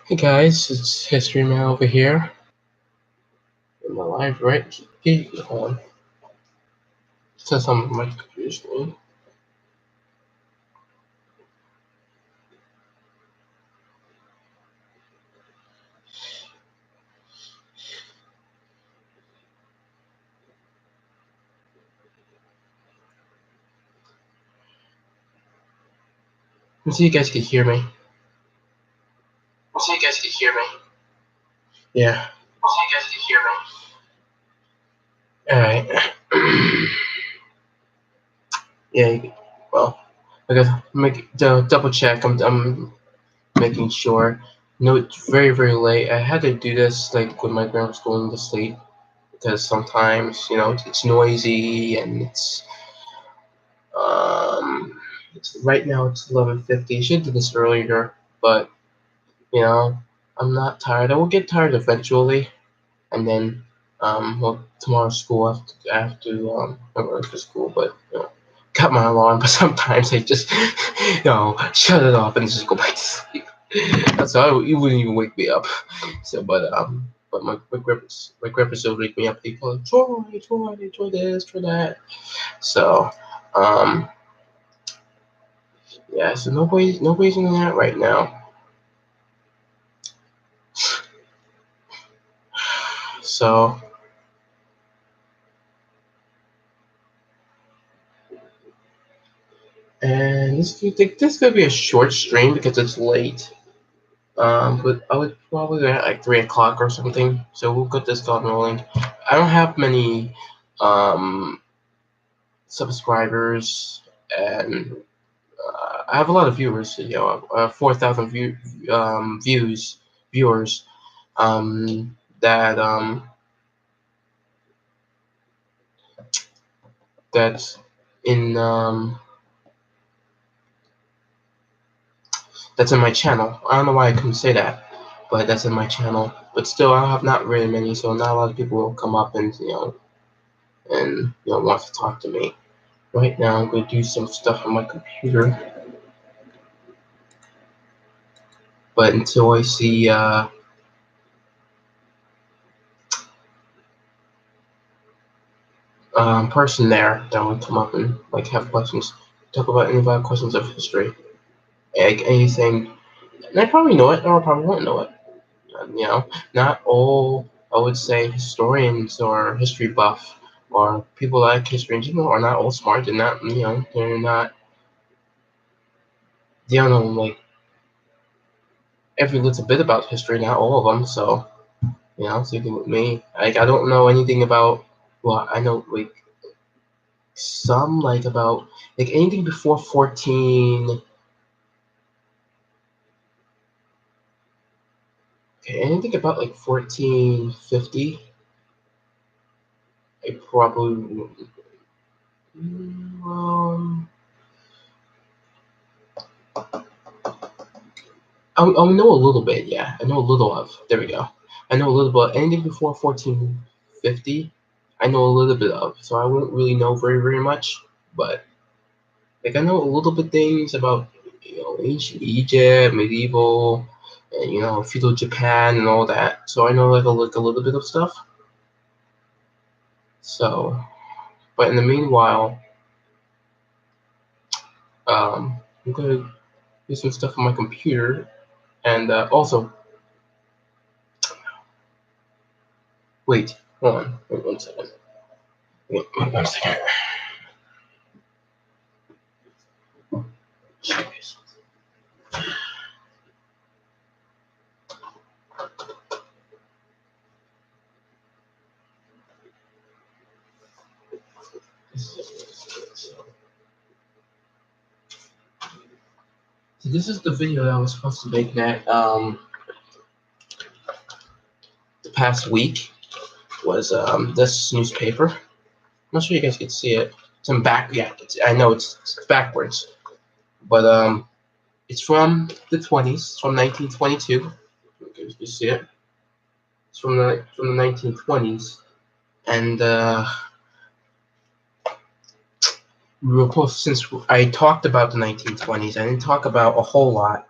Hey guys, it's History Man over here. In my live right? Hold on. It says something on my computer screen. Let's see if you guys can hear me. See you guys can hear me. Yeah. See you guys can hear me. Alright. Yeah, well, I gotta make the double check. I'm making sure. No, it's very late. I had to do this like when my grandma's going to sleep because sometimes, it's noisy and it's right now it's 11:50. I should do this earlier, but you know, I'm not tired. I will get tired eventually, and then, well, tomorrow's school. I work for school, but cut my alarm. But sometimes I just, shut it off and just go back to sleep. So it wouldn't even wake me up. So, but my grandpa still wake me up. People, try this, try that. So, um, yeah. So nobody's in that right now. So. And this could be a short stream because it's late. But I would probably go at like 3 o'clock or something. So we'll get this going rolling. I don't have many um subscribers, and I have a lot of viewers. 4,000 viewers. That that's in that's in my channel. I don't know why I couldn't say that, but that's in my channel. But still, I have not really many, so not a lot of people will come up and want to talk to me. Right now, I'm going to do some stuff on my computer, but until I see person there that will come up and like have questions, talk about any questions of history, like anything. And I probably know it, or I probably won't know it. Not all, I would say, historians or history buff or people like history in general are not all smart. They're not, they don't know like every little bit about history, not all of them. So, same thing with me. Like, I don't know anything about, well, I know like some, like about, like anything before 14, okay, anything about like 1450, I probably, um, I know a little bit, yeah. I know a little of. There we go. I know a little bit. Anything before 1450, I know a little bit of. So I won't really know very much, but like I know a little bit things about ancient Egypt, medieval, and feudal Japan and all that. So I know like a little bit of stuff. So, but in the meanwhile, I'm gonna do some stuff on my computer, and also wait, hold on, wait 1 second. Wait 1 second. Jeez. So this is the video that I was supposed to make that the past week was this newspaper. I'm not sure you guys can see it. It's in back. Yeah, I know it's backwards, but it's from the 20s. It's from 1922. You see it? It's from the 1920s, and we were supposed, since I talked about the 1920s, I didn't talk about a whole lot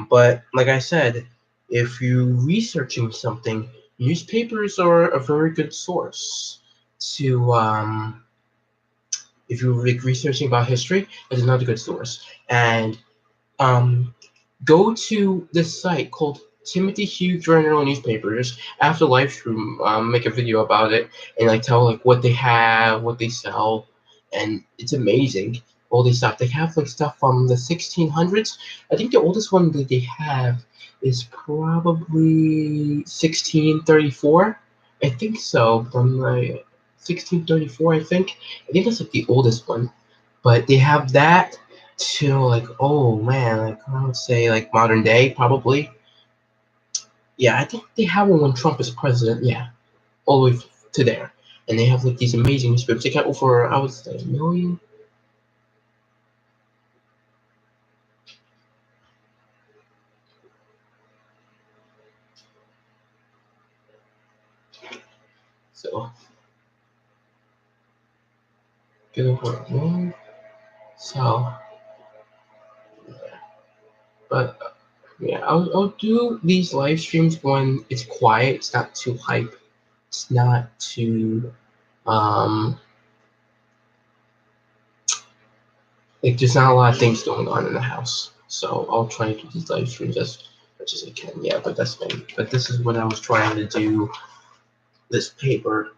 But like I said, if you're researching something, newspapers are a very good source to if you're researching about history, it's another good source. And um, go to this site called Timothy Hughes Journal Newspapers after Livestream. Make a video about it and like tell like what they have, what they sell, and it's amazing. All these stuff they have like stuff from the 1600s. I think the oldest one that they have is probably 1634. I think so. From like 1634, I think. I think that's like the oldest one. But they have that till like, oh man, like I would say like modern day probably. Yeah, I think they have one when Trump is president. Yeah, all the way to there, and they have like these amazing newspapers. They got over I would say a million. So get over a million. So, but yeah, I'll do these live streams when it's quiet. It's not too hype. It's not too um like there's not a lot of things going on in the house. So I'll try to do these live streams as much as I can. Yeah, but that's fine. But this is what I was trying to do. This paper.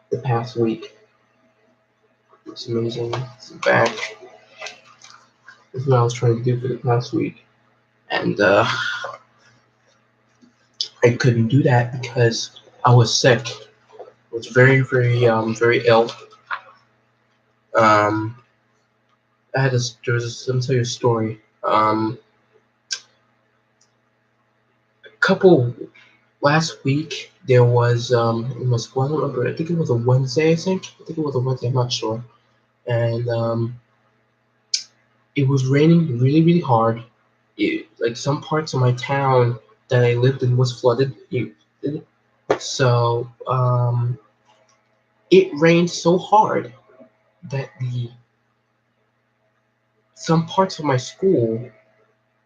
The past week. It's amazing. It's back. This is what I was trying to do for the past week, and I couldn't do that because I was sick. I was very ill. Um, I had this. Let me tell you a story. A couple last week there was it was I don't remember. I think it was a Wednesday. I think it was a Wednesday. I'm not sure. And it was raining really hard. Like some parts of my town that I lived in was flooded. So it rained so hard that the some parts of my school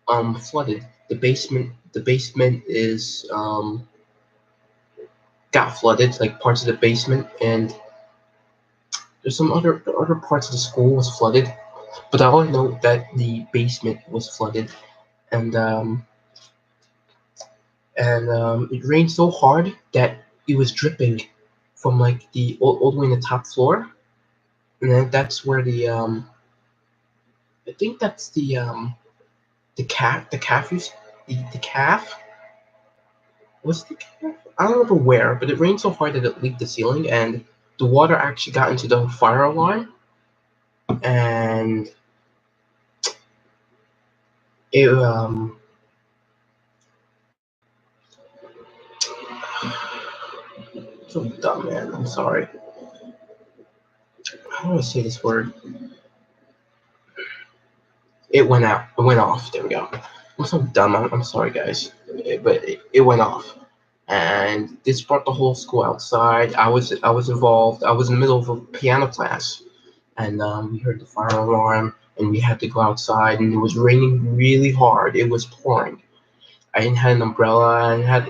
flooded. The basement is got flooded, like parts of the basement, and there's some other parts of the school was flooded. But I only know that the basement was flooded, and it rained so hard that it was dripping from like the all the way in the top floor, and then that's where I think that's the calf was the calf. I don't remember where, but it rained so hard that it leaked the ceiling, and the water actually got into the fire alarm, and it so dumb, man. I'm sorry. How do I say this word? It went out. It went off. There we go. I'm so dumb. I'm sorry, guys. But it went off, and this brought the whole school outside. I was involved. I was in the middle of a piano class, and we heard the fire alarm, and we had to go outside, and it was raining really hard. It was pouring. I didn't have an umbrella. I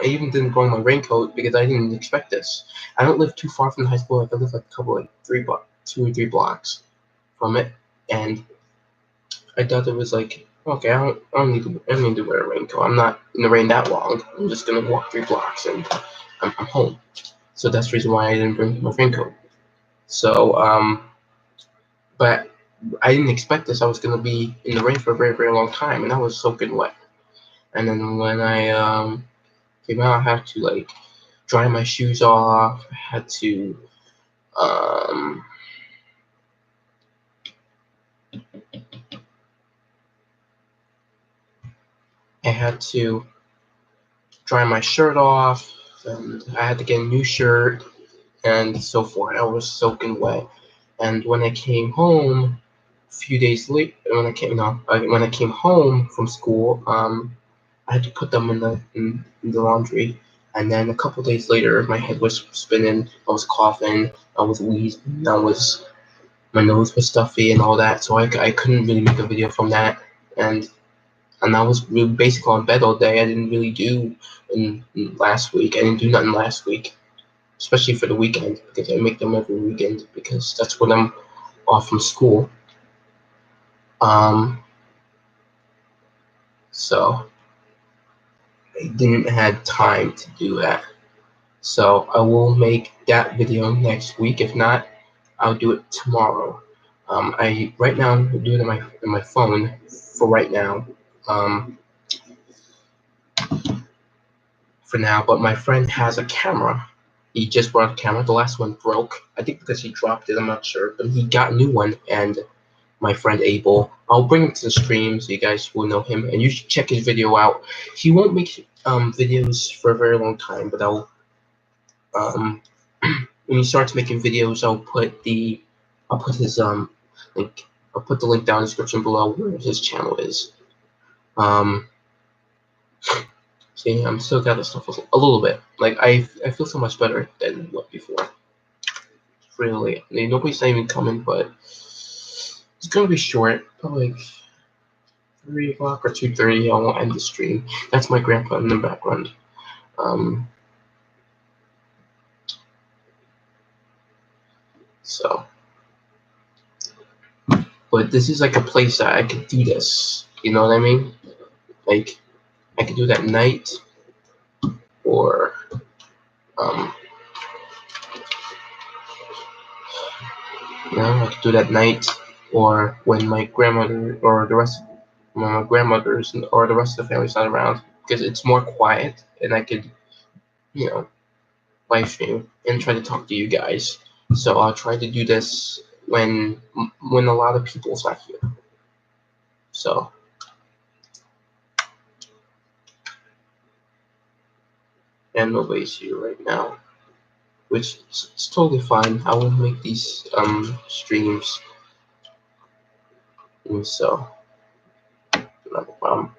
even didn't bring my raincoat because I didn't expect this. I don't live too far from the high school. Like I live like a couple like 2 or 3 blocks from it, and I thought it was like, okay, I don't need to wear a raincoat. I'm not in the rain that long. I'm just gonna walk 3 blocks and I'm home. So that's the reason why I didn't bring my raincoat. So but I didn't expect this. I was gonna be in the rain for a very long time, and I was soaking wet. And then when I came out, I had to like dry my shoes off. Um, I had to dry my shirt off, and I had to get a new shirt and so forth. I was soaking wet. And when I came home, a few days later, when I came home from school, I had to put them in the laundry. And then a couple days later, my head was spinning. I was coughing. I was wheezing. I was my nose was stuffy and all that, so I couldn't really make a video from that. And I was really basically on bed all day. I didn't really do in last week. I didn't do nothing last week, especially for the weekend, because I make them every weekend because that's when I'm off from school. So I didn't have time to do that. So I will make that video next week. If not, I'll do it tomorrow. I right now I'm doing it on my phone for right now. For now, but my friend has a camera. He just brought a camera. The last one broke. I think because he dropped it. I'm not sure, but he got a new one. And my friend Abel, I'll bring him to the stream so you guys will know him, and you should check his video out. He won't make videos for a very long time, but I'll when he starts making videos, I'll put his link. I'll put the link down in the description below where his channel is. See, I'm still got this stuff a little bit. Like I feel so much better than what before. Really, I mean, nobody's not even coming, but it's gonna be short, probably like 3 o'clock or 2:30. I won't end the stream. That's my grandpa in the background. So, but this is like a place that I could do this. You know what I mean? Like I could do that night, or I could do that night, or when my grandmother or the rest, when my grandmother's or the rest of the family's not around, because it's more quiet, and I could, live stream and try to talk to you guys. So I'll try to do this when a lot of people's not here. So. And nobody's here right now, which is totally fine. I will make these streams, and so not a problem.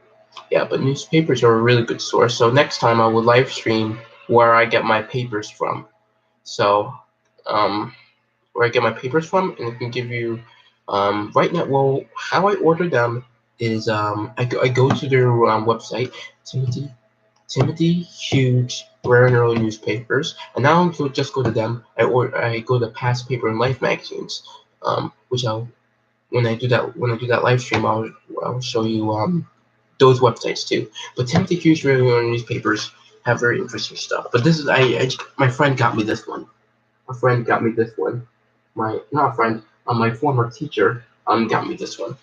Yeah, but newspapers are a really good source. So next time I will live stream where I get my papers from. So where I get my papers from, and I can give you right now. Well, how I order them is I go to their website, Timothy Hughes Rare and Early Newspapers, and now I'll just go to them. I go to Past Paper and Life magazines, which when I do that live stream, I'll show you those websites too. But Timothy Hughes Rare and Early Newspapers have very interesting stuff. But this is my friend got me this one. A friend got me this one. My former teacher got me this one.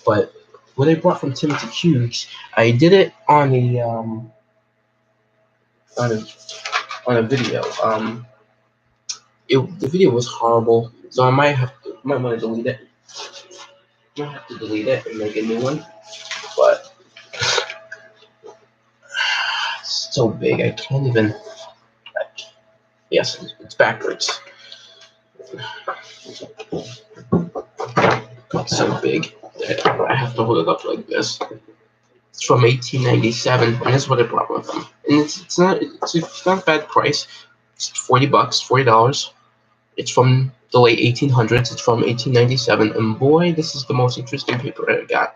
But what I brought from Timothy Hughes, I did it on a video. The video was horrible, so I might want to delete it. I might have to delete it and make a new one. But it's so big, I can't even. Yes, it's backwards. It's so big that I have to hold it up like this. It's from 1897, and that's what I brought with them. And it's not a bad price. It's $40, $40. It's from the late 1800s. It's from 1897, and boy, this is the most interesting paper I got.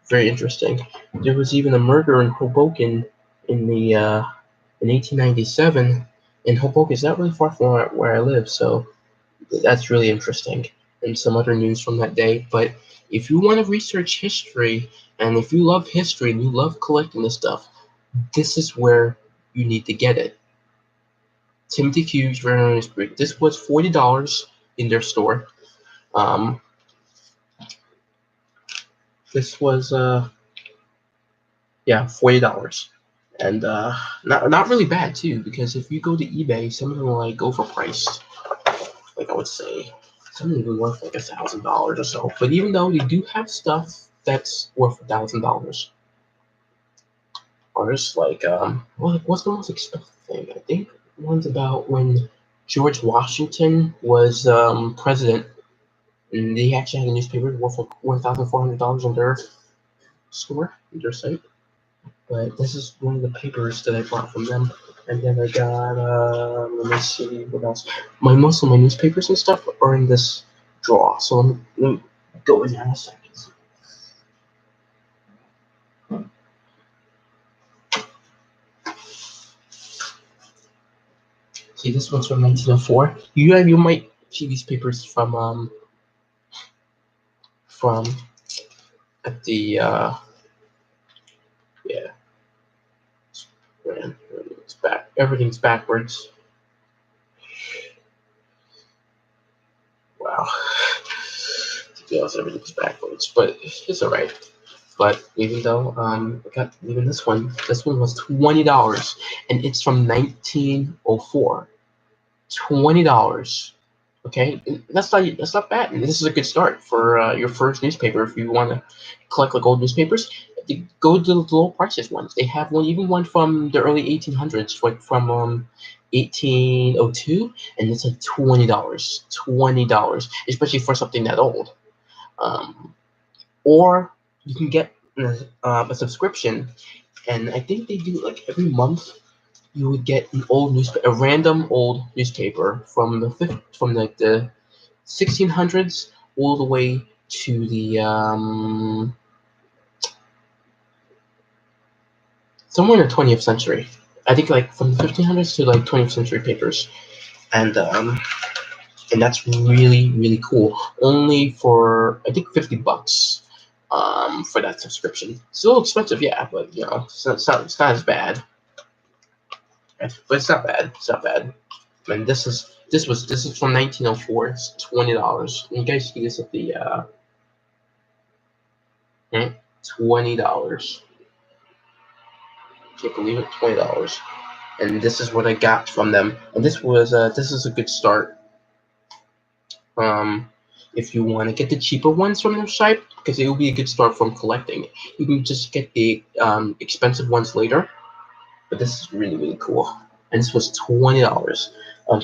Very interesting. There was even a murder in Hoboken in 1897, and Hoboken is not really far from where I live, so that's really interesting. And some other news from that day. But if you want to research history, and if you love history and you love collecting this stuff, this is where you need to get it. Timothy Hughes, this was $40 in their store. This was $40, and not really bad too, because if you go to eBay, some of them will like go for price. Like I would say, some of them will be worth like $1,000 or so. But even though they do have stuff that's worth $1,000, or just like what's the most expensive thing? I think one's about when George Washington was president, and they actually had a newspaper worth like $1,400 on their store, their site. But this is one of the papers that I bought from them. And then I got let me see what else. Most of my newspapers and stuff are in this draw. So let me go in there in a second. See, this one's from 1904. You might see these papers from at the yeah. It's back. Everything's backwards. Wow. To be honest, everything's backwards, but it's alright. But even though I got even this one was $20, and it's from 1904. $20. Okay, that's not bad. And this is a good start for your first newspaper if you want to collect like old newspapers. Go to the low prices ones. They have one from the early 1800s, like from 1802, and it's like $20. $20, especially for something that old. Or you can get a subscription, and I think they do like every month. You would get a random old newspaper from the 1600s all the way to the somewhere in the 20th century. I think like from the 1500s to like 20th century papers, and that's really cool. Only for I think $50 for that subscription. It's a little expensive, yeah, but you know it's not as bad. But it's not bad. It's not bad. And this is from 1904. It's $20. You guys see this at the $20. Can't believe it, $20. And this is what I got from them. And this is a good start. If you want to get the cheaper ones from their site, because it will be a good start from collecting. You can just get the expensive ones later. But this is really cool. And this was $20.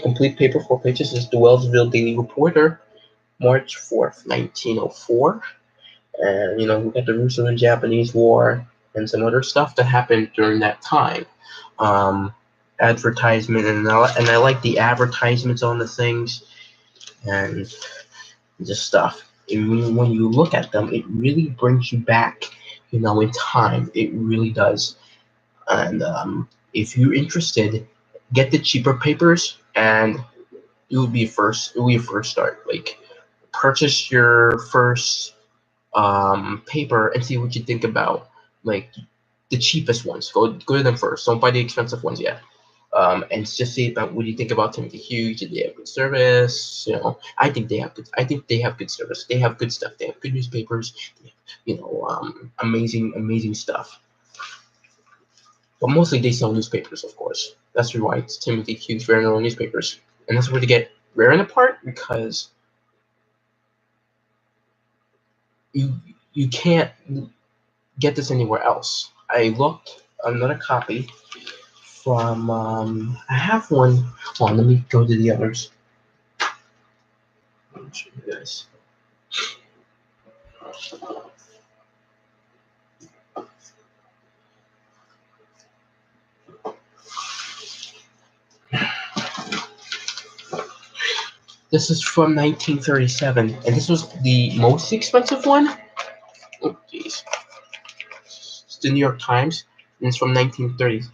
Complete paper, 4 pages. This is the Wellsville Daily Reporter, March 4th, 1904. And, you know, we got the Russo and Japanese War and some other stuff that happened during that time. Advertisement, and I like the advertisements on the things and just stuff. When you look at them, it really brings you back, you know, in time. It really does. And if you're interested, get the cheaper papers, and it will be your first start. Like, purchase your first paper and see what you think about like the cheapest ones. Go to them first. Don't buy the expensive ones yet. And just see about what you think about Timothy Hughes. Did they have good service? You know, I think they have good service. They have good stuff. They have good newspapers. They have, you know, amazing stuff. But mostly they sell newspapers, of course. That's why it's Timothy Hughes Rare and Apart newspapers, and that's where to get Rare and Apart, because you can't get this anywhere else. I looked another copy from I have one. Hold on, let me go to the others. I'll show you guys. This is from 1937, and this was the most expensive one. Oh, jeez. It's the New York Times, and it's from 1930.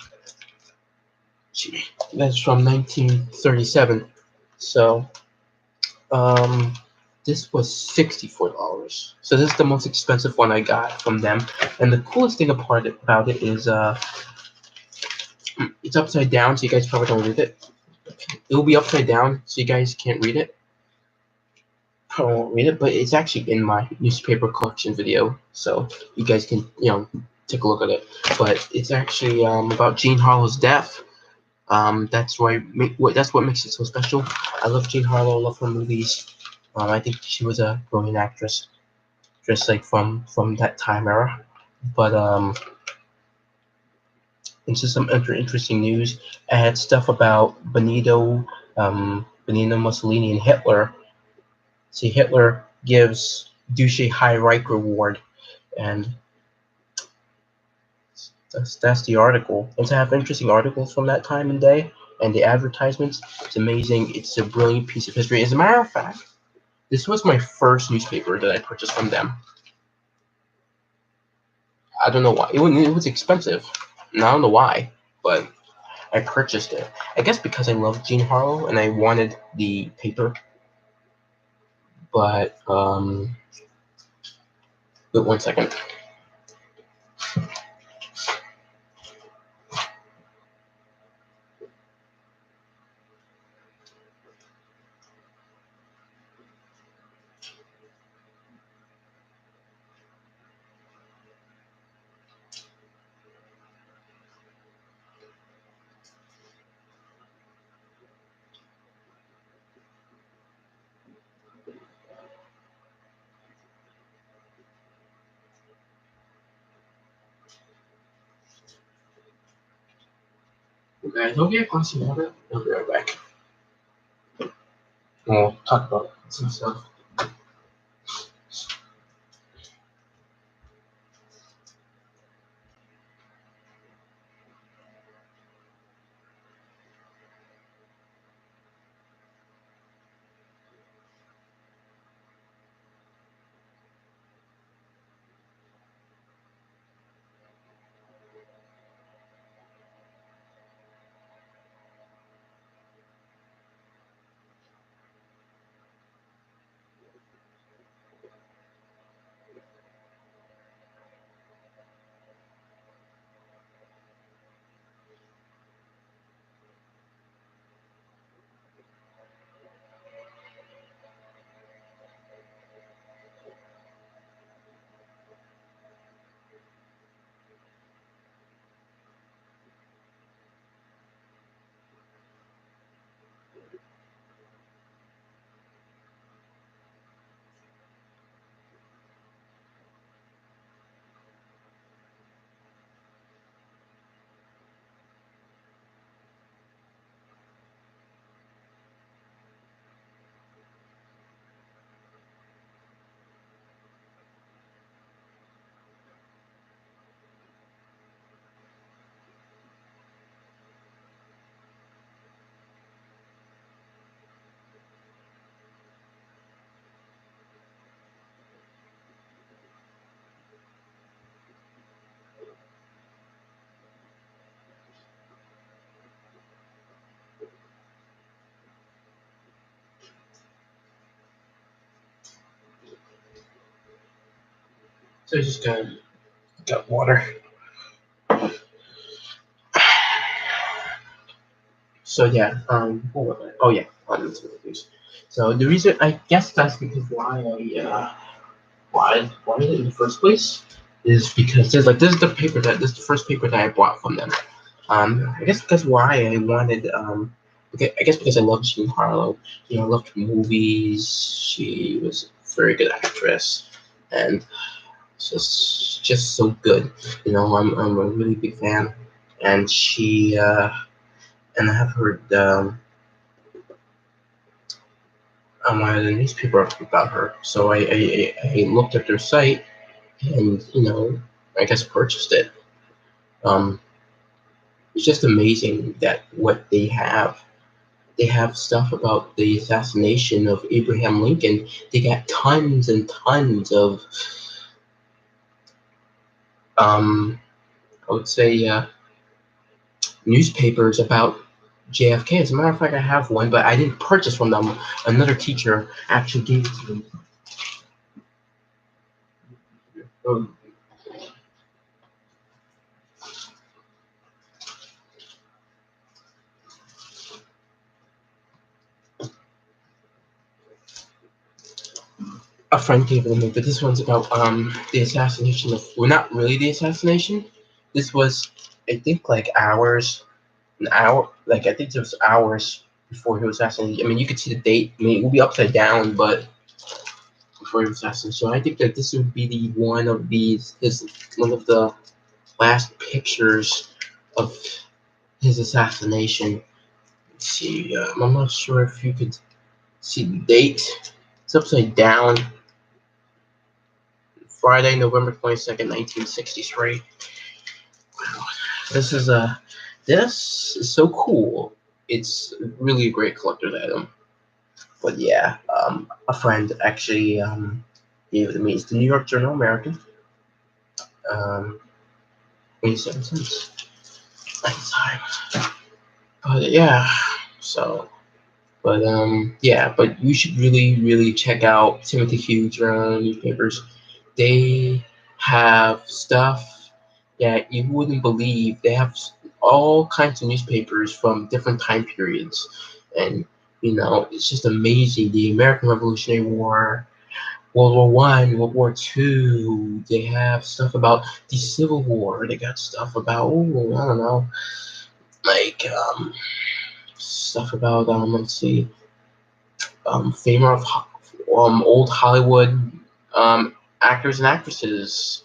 That's from 1937. So, this was $64. So this is the most expensive one I got from them. And the coolest thing about it is it's upside down, so you guys probably don't read it. It will be upside down, so you guys can't read it. Probably won't read it, but it's actually in my newspaper collection video, so you guys can, you know, take a look at it. But it's actually about Jean Harlow's death. That's what makes it so special. I love Jean Harlow. I love her movies. I think she was a brilliant actress, just like from that time era. But into some interesting news. I had stuff about Benito Mussolini and Hitler. See, Hitler gives Duce High Reich reward, and that's the article. And to have interesting articles from that time and day, and the advertisements, it's amazing. It's a brilliant piece of history. As a matter of fact, This was my first newspaper that I purchased from them. I don't know why. It was expensive. And I don't know why, but I purchased it. I guess because I love Jean Harlow and I wanted the paper. But wait 1 second. Okay, don't get a glass of water. I'll be right back. We'll talk about some stuff. So I just got water. So yeah, what was I? Oh yeah, let's look at these. So the reason, I guess that's because why I wanted it in the first place is because there's like this is the first paper that I bought from them. I guess because why I wanted okay, I guess because I love Jean Harlow. You know, I loved her movies. She was a very good actress, and just so good. You know, I'm a really big fan, and she and I have heard on the newspaper about her. So I looked at their site and, you know, I guess purchased it. Um, it's just amazing that what they have. They have stuff about the assassination of Abraham Lincoln. They got tons and tons of, I would say, newspapers about JFK. As a matter of fact, I have one, but I didn't purchase from them. Another teacher actually gave it to me. Oh, a friend gave it to me, but this one's about the assassination of, well, not really the assassination. This was, I think, like an hour, like I think it was hours before he was assassinated. I mean, you could see the date. I mean, it would be upside down, but before he was assassinated. So I think that this would be one of the last pictures of his assassination. Let's see, I'm not sure if you could see the date. It's upside down. Friday, November 22nd, 1963. Wow. This is so cool. It's really a great collector's item. But yeah, a friend actually gave it to me. It's the New York Journal American. 27 cents at the time. But yeah, so yeah, but you should really check out Timothy Hughes newspapers. They have stuff that you wouldn't believe. They have all kinds of newspapers from different time periods, and it's just amazing. The American Revolutionary War, World War I, World War II. They have stuff about the Civil War. They got stuff about I don't know, like stuff about let's see, fame of old Hollywood actors and actresses.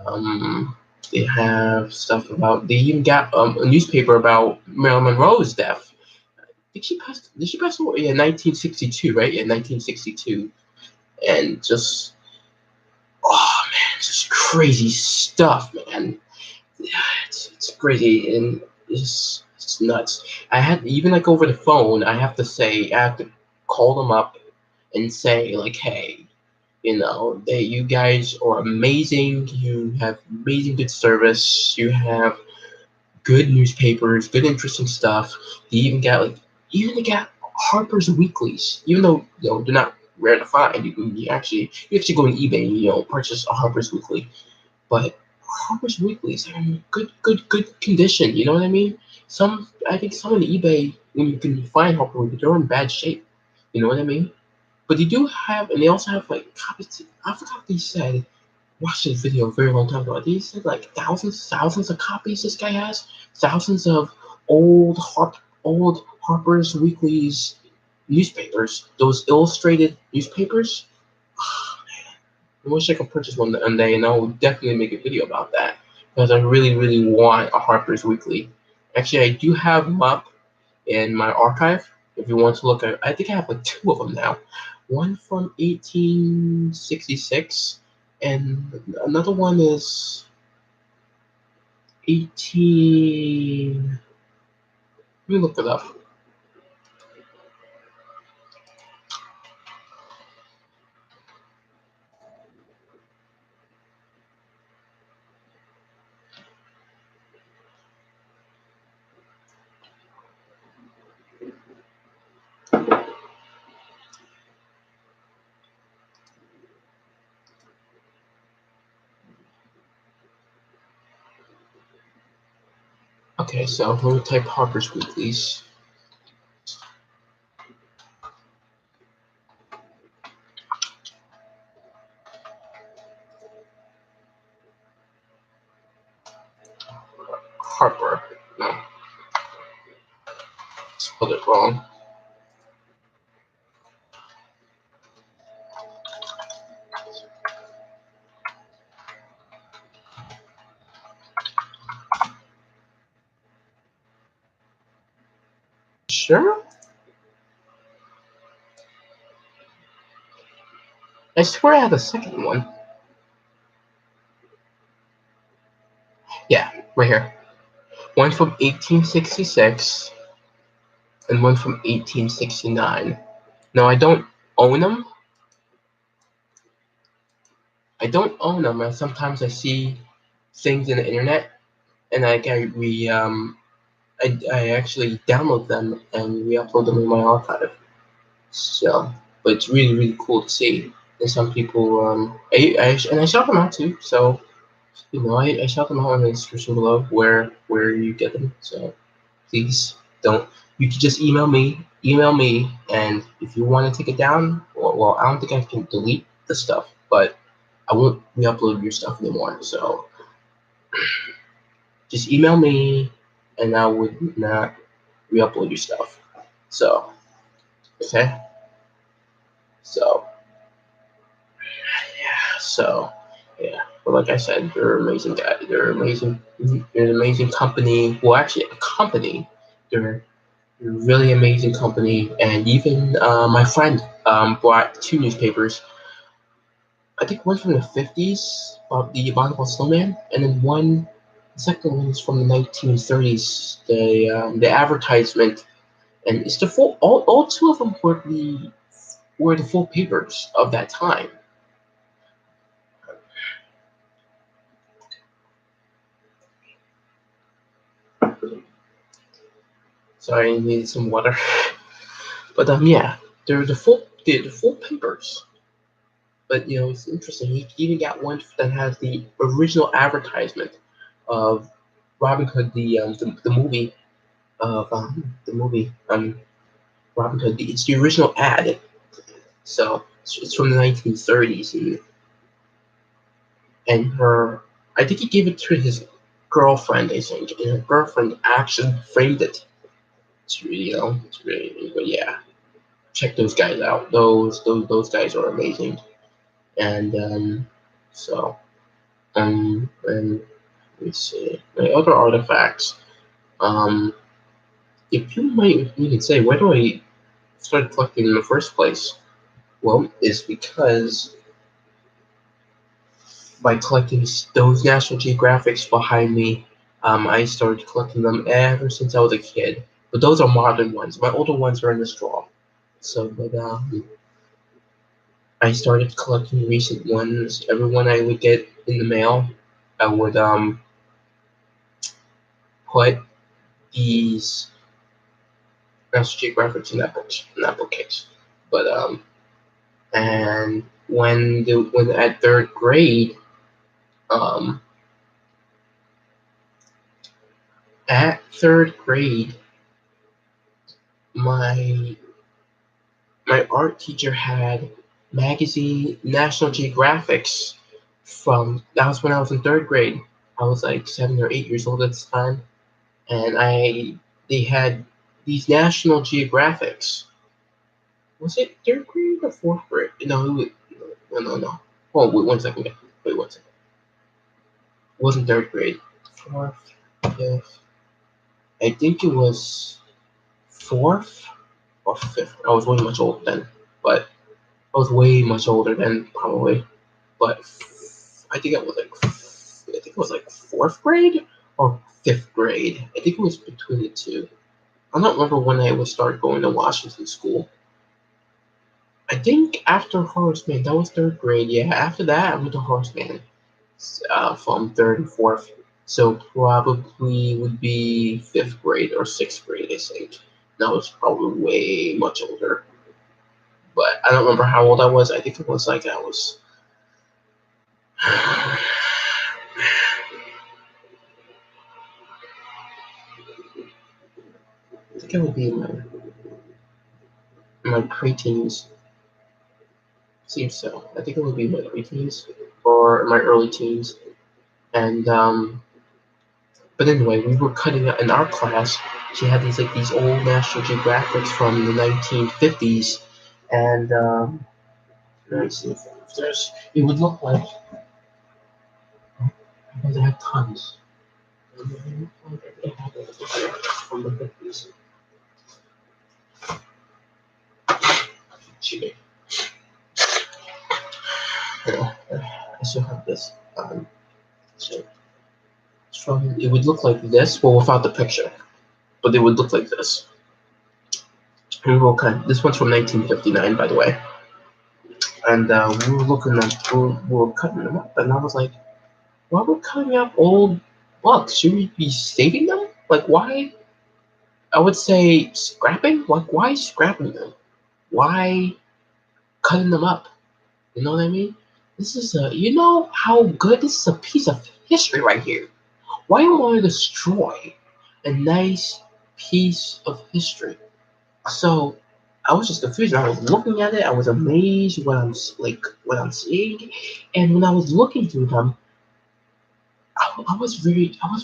Um, they have stuff about. They even got a newspaper about Marilyn Monroe's death. Did she pass away? Yeah, 1962, right? Yeah, 1962, and just man, just crazy stuff, man. Yeah, it's crazy and it's nuts. I had even like over the phone. I have to say, I have to call them up and say like, hey, you guys are amazing. You have amazing good service. You have good newspapers, good interesting stuff. They got Harper's Weeklies, even though they're not rare to find. You actually go on eBay and purchase a Harper's Weekly, but Harper's Weeklies are in good condition. You know what I mean? I think some on eBay when you can find Harper's Weekly, they're in bad shape. You know what I mean? But they do have, and they also have like copies. I forgot what they said. Watched this video a very long time ago. They said like thousands of copies this guy has. Thousands of old Harper's Weekly's newspapers. Those illustrated newspapers. I wish I could purchase one day, and I will definitely make a video about that because I really want a Harper's Weekly. Actually, I do have them up in my archive. If you want to look at, I think I have like two of them now. One from 1866, and another one is 18. Let me look it up. Okay, so let me type Harper's Weeklies. Harper. No, spelled it wrong. Sure. I swear I have a second one. Yeah, right here. One from 1866 and one from 1869. No, I don't own them. And sometimes I see things in the internet, and I actually download them and re-upload them in my archive. So, but it's really cool to see. And some people, and I shout them out too. So, I shout them out in the description below where you get them. So, please don't. You can just email me, and if you want to take it down, well, I don't think I can delete the stuff, but I won't re-upload your stuff anymore. So just email me, and I would not re-upload your stuff. So okay. So yeah. But like I said, they're amazing guys. They're amazing. They're an amazing company. Well, actually, a company. They're a really amazing company. And even my friend bought two newspapers. I think one from the 50s, the Abominable Snowman, and then the second one is from the 1930s. The advertisement and it's the full. All two of them were the full papers of that time. Sorry, I needed some water. But yeah, they're the full papers. But it's interesting. He even got one that has the original advertisement of Robin Hood, the movie of Robin Hood. It's the original ad. So it's from the 1930s, and I think he gave it to his girlfriend. I think, and her girlfriend actually framed it. It's really, but yeah, check those guys out. Those guys are amazing. And so and let me see my other artifacts. Um, if you might even say, where do I start collecting in the first place? Well, it's because by collecting those National Geographics behind me, I started collecting them ever since I was a kid. But those are modern ones. My older ones are in the straw. So, but I started collecting recent ones. Every one I would get in the mail, I would put these National Geographics in that bookcase. But and when at third grade, um, at third grade, my my art teacher had magazine National Geographics from that was when I was in third grade. I was like 7 or 8 years old at the time, and they had these National Geographics. Was it third grade or fourth grade? No. Oh, wait 1 second. Wait 1 second. It wasn't third grade. Fourth, fifth. I think it was fourth or fifth. I was way much older then, but I was way much older then probably. But I think it was like fourth grade or fifth grade. I think it was between the two. I don't remember when I would start going to Washington school. I think after Horseman, that was third grade. Yeah, after that I went to Horseman from third and fourth. So probably would be fifth grade or sixth grade, I think. And I was probably way much older. But I don't remember how old I was. I think it was like I was. I think I would be in my preteens. Seems so. I think it would be my preteens or my early teens. And but anyway, we were cutting out in our class. She had these old National Geographics from the 1950s, and let me see if there's. It would look like because I have tons. From the 50s. Cheating. Yeah, I still have this. So it would look like this, but without the picture. But it would look like this. And this one's from 1959, by the way. And we were we were cutting them up, and I was like, why are we cutting up old books? Should we be saving them? Like, why? I would say scrapping. Like, why scrapping them? Why cutting them up? You know what I mean? You know how good this is a piece of history right here. Why do I want to destroy a nice piece of history? So I was just confused. I was looking at it. I was amazed what I'm seeing, and when I was looking through them, I was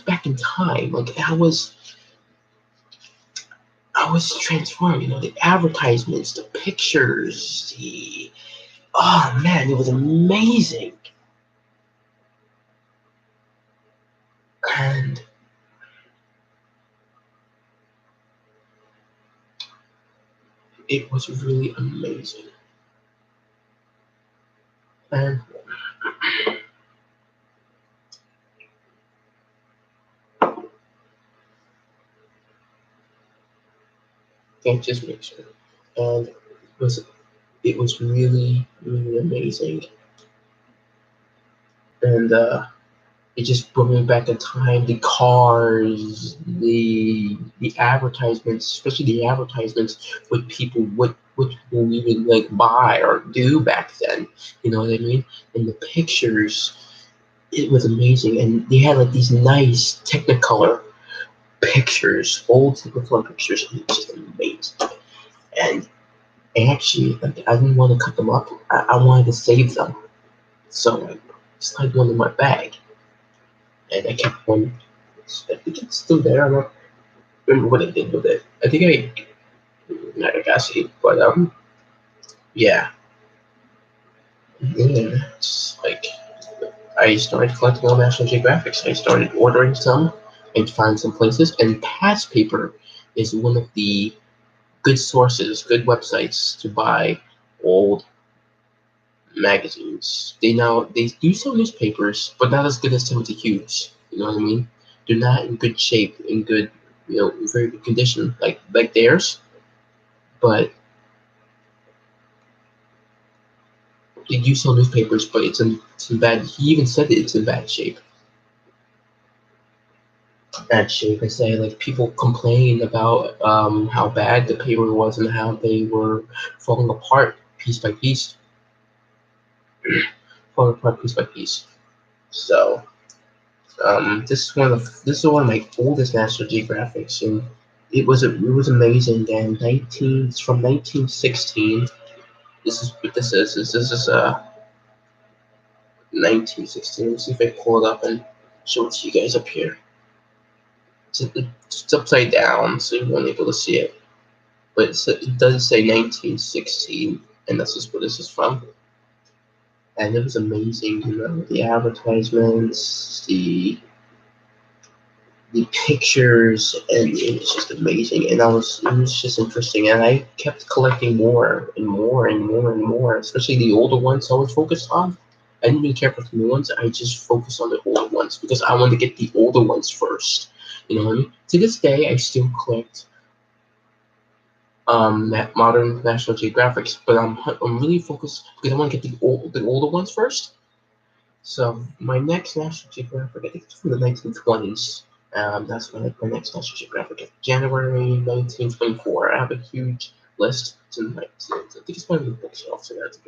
back in time. Like I was transformed. The advertisements, the pictures, oh man, it was amazing, and it was really amazing. And Okay, just make sure. And it was really, really amazing. And it just brought me back in time. The cars, the advertisements, especially the advertisements, what people even like buy or do back then. You know what I mean? And the pictures, it was amazing. And they had like these nice Technicolor pictures, old Technicolor pictures, and it's just amazing. And actually, like, I didn't want to cut them up. I wanted to save them, so I slid one in my bag, and I kept one. I think it's still there. I don't remember what I did with it. I think I got it, but yeah, yeah. It's like I started collecting all National Geographics. I started ordering some and find some places. And Past Paper is one of the good sources, good websites to buy old magazines. They do sell newspapers, but not as good as Timothy Hughes. You know what I mean? They're not in good shape, in good, very good condition like theirs. But they do sell newspapers, but it's in bad. He even said that it's in bad shape. Bad shape. I say like people complain about how bad the paper was and how they were falling apart piece by piece, falling apart piece by piece. So this is one of my oldest National Geographics, and it was amazing. And it's from 1916. This is what this is. This is 1916. Let's see if I pull it up and show it to you guys up here. It's upside down, so you won't be able to see it. But it does say 1916, and this is where this is from. And it was amazing, the advertisements, the pictures, and it was just amazing. And it was just interesting. And I kept collecting more and more and more and more, especially the older ones I was focused on. I didn't really care for the new ones. I just focused on the older ones because I wanted to get the older ones first. You know what I mean? To this day, I still collect that modern National Geographics, but I'm really focused because I want to get the older ones first. So my next National Geographic, I think it's from the 1920s. That's my next National Geographic. January 1924. I have a huge list tonight. I think it's one of the bookshelves. So I have to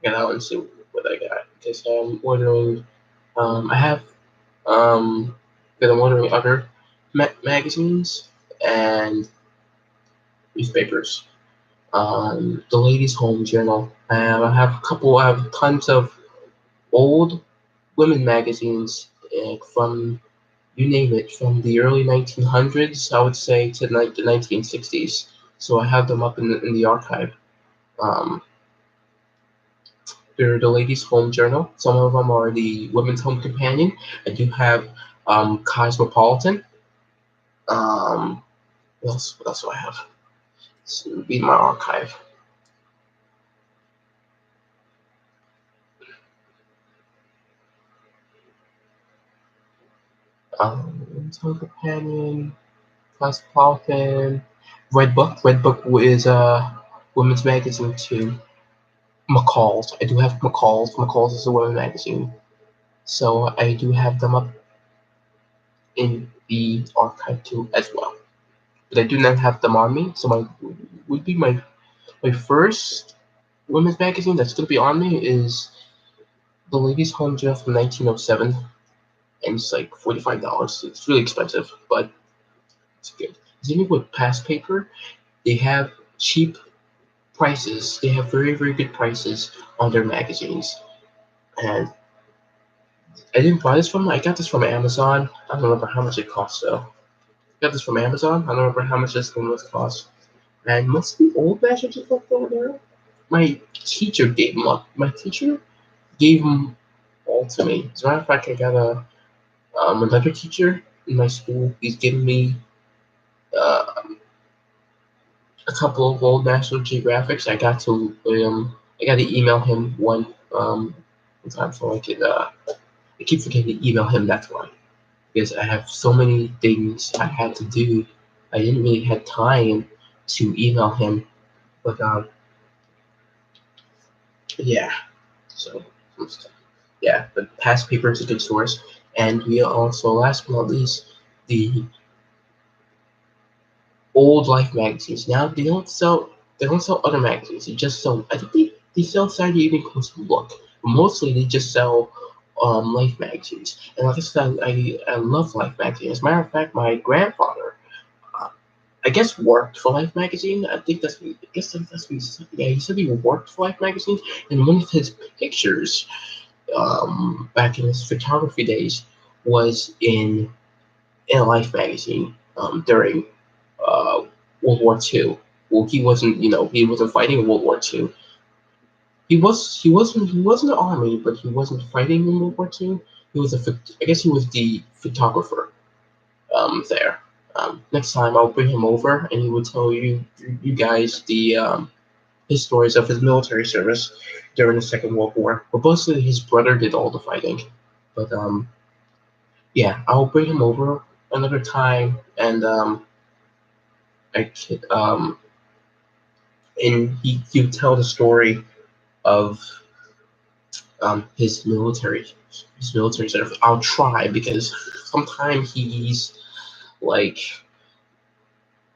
get out and see what I got. Because I'm ordering. I have. Because I'm ordering other magazines and newspapers. The Ladies' Home Journal. I have a couple. I have tons of old women magazines from you name it, from the early 1900s, I would say, to like the 1960s. So I have them up in the archive. Um, they're the Ladies' Home Journal. Some of them are the Women's Home Companion. I do have Cosmopolitan. What else do I have? This would be my archive. Women's Home Companion, Cosmopolitan, Red Book. Red Book is a women's magazine too. McCalls. I do have McCalls. McCalls is a women magazine. So I do have them up in the archive too as well. But I do not have them on me. So my first women's magazine that's gonna be on me is the Ladies' Home Journal from 1907, and it's like $45. It's really expensive, but it's good. Even with Past Paper, they have cheap prices. They have very, very good prices on their magazines. And I didn't buy this from. I got this from Amazon. I don't remember how much it cost though. I got this from Amazon. I don't remember how much this one was cost. And must be old messages left over there. My teacher gave them up. My teacher gave them all to me. As a matter of fact, I got another teacher in my school. He's given me uh, a couple of old National Geographics. I got to email him one time so I could. I keep forgetting to email him. That's why. Because I have so many things I had to do. I didn't really have time to email him. But yeah. So yeah, but past paper is a good source, and we also, last but not least, the old Life magazines. Now they don't sell other magazines. They just sell. I think they sell Saturday Evening Post Look. But mostly they just sell Life magazines. And like I said, I love Life magazine. As a matter of fact, my grandfather, uh, I guess, worked for Life magazine. I think that's what he said. Yeah, he said he worked for Life magazine, and one of his pictures, back in his photography days, was in a Life magazine, during uh, World War II. Well, he wasn't fighting in World War II. He wasn't in the army, but he wasn't fighting in World War II. I guess he was the photographer there. Next time I'll bring him over, and he will tell you guys his stories of his military service during the Second World War. But mostly his brother did all the fighting. But yeah, I'll bring him over another time, and I could, and he'll tell the story of his military service. I'll try, because sometimes he's like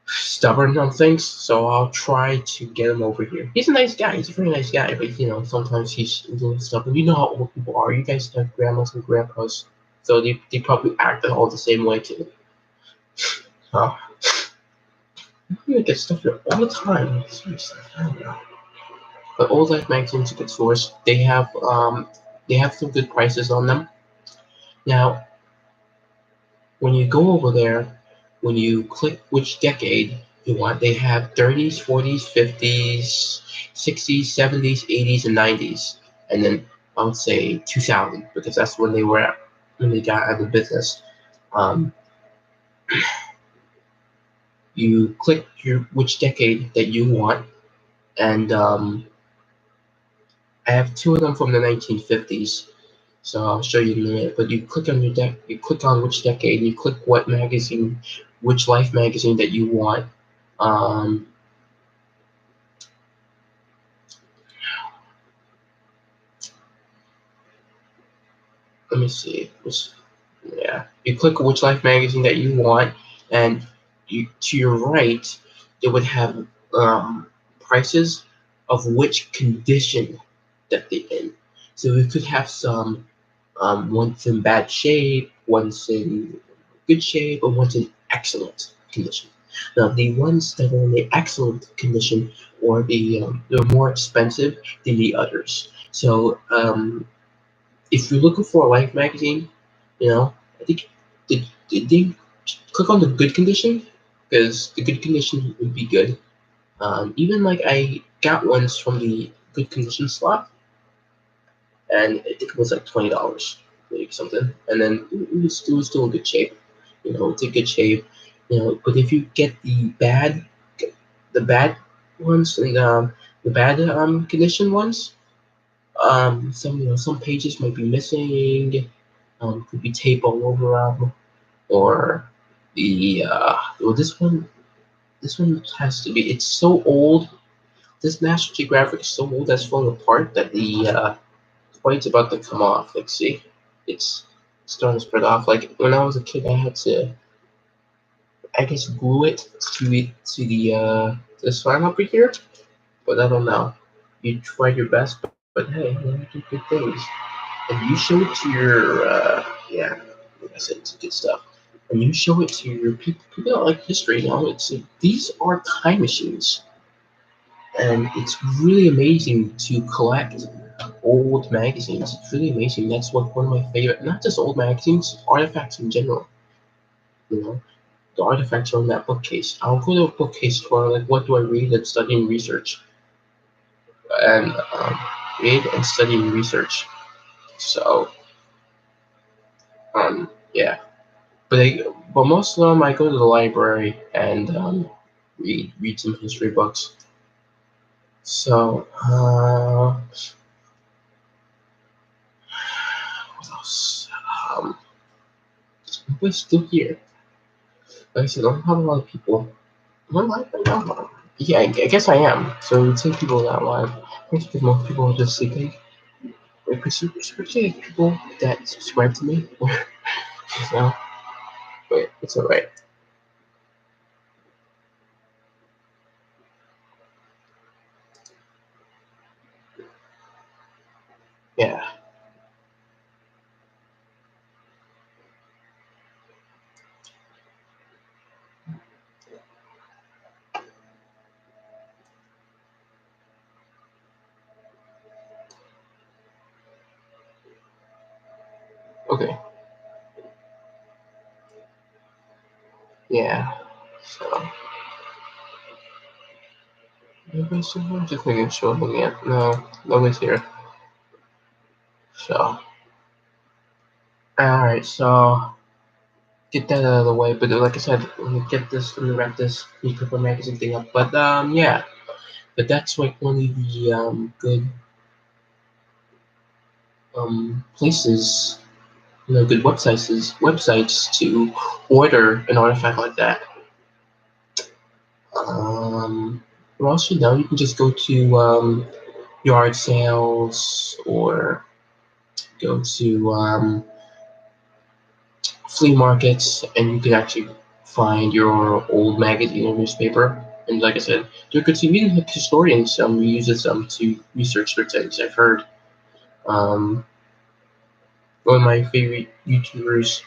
stubborn on things, so I'll try to get him over here. He's a nice guy. He's a very nice guy, but sometimes he's a little stubborn. You know how old people are. You guys have grandmas and grandpas, so they probably act all the same way too. Oh, you get stuff here all the time. Seriously, I don't know. But Old Life magazine's a good source. They have some good prices on them. Now, when you go over there, when you click which decade you want, they have 30s, 40s, 50s, 60s, 70s, 80s, and 90s, and then I would say 2000, because that's when they got out of business. Um, you click which decade that you want, and I have two of them from the 1950s. So I'll show you in a minute. But you click on which decade, and you click what magazine, which Life magazine that you want. Um, Let me see. Yeah, you click which Life magazine that you want, and to your right, it would have prices of which condition that they're in. So you could have some, one's in bad shape, one's in good shape, or one's in excellent condition. Now, the ones that are in the excellent condition, or they're more expensive than the others. So if you're looking for a Life magazine, I think they click on the good condition, because the good condition would be good. Even like I got ones from the good condition slot, and I think it was like $20, maybe something. And then it was still in good shape. It's in good shape. But if you get the bad ones, and the bad condition ones, some pages might be missing. Could be tape all over them, or this one has to be. It's so old. This National Geographic is so old that's falling apart that the point's about to come off. Like, see, it's starting to spread off. Like when I was a kid, I had to, I guess, glue it to the sign up here. But I don't know. You tried your best, but hey, you do good things. And you show it to your yeah, like I said, it's good stuff. And you show it to your people that like history. These are time machines, and it's really amazing to collect old magazines. It's really amazing. That's one of my favorite. Not just old magazines, artifacts in general. You know, the artifacts are in that bookcase. I'll go to a bookcase for like, what do I read and study and research, and read and study and research. So yeah. But most of them, I go to the library and read some history books. So what else? We're still here. Like I said, I don't have a lot of people. Am I live right now? Yeah, I guess I am. So 10 people are not live. Because most people are just sleeping. Especially people that subscribe to me. So, but it's alright. Yeah. Okay. Yeah. So, I'm just making sure I'm looking at. No, nobody's here. So, alright, so get that out of the way. But like I said, let me wrap this newspaper magazine thing up. But yeah. But that's like one of the good places, good websites to order an artifact like that. Or else, you can just go to yard sales or go to flea markets, and you can actually find your old magazine or newspaper. And like I said, they're good to even historians use them to research certain things. I've heard one of my favorite YouTubers,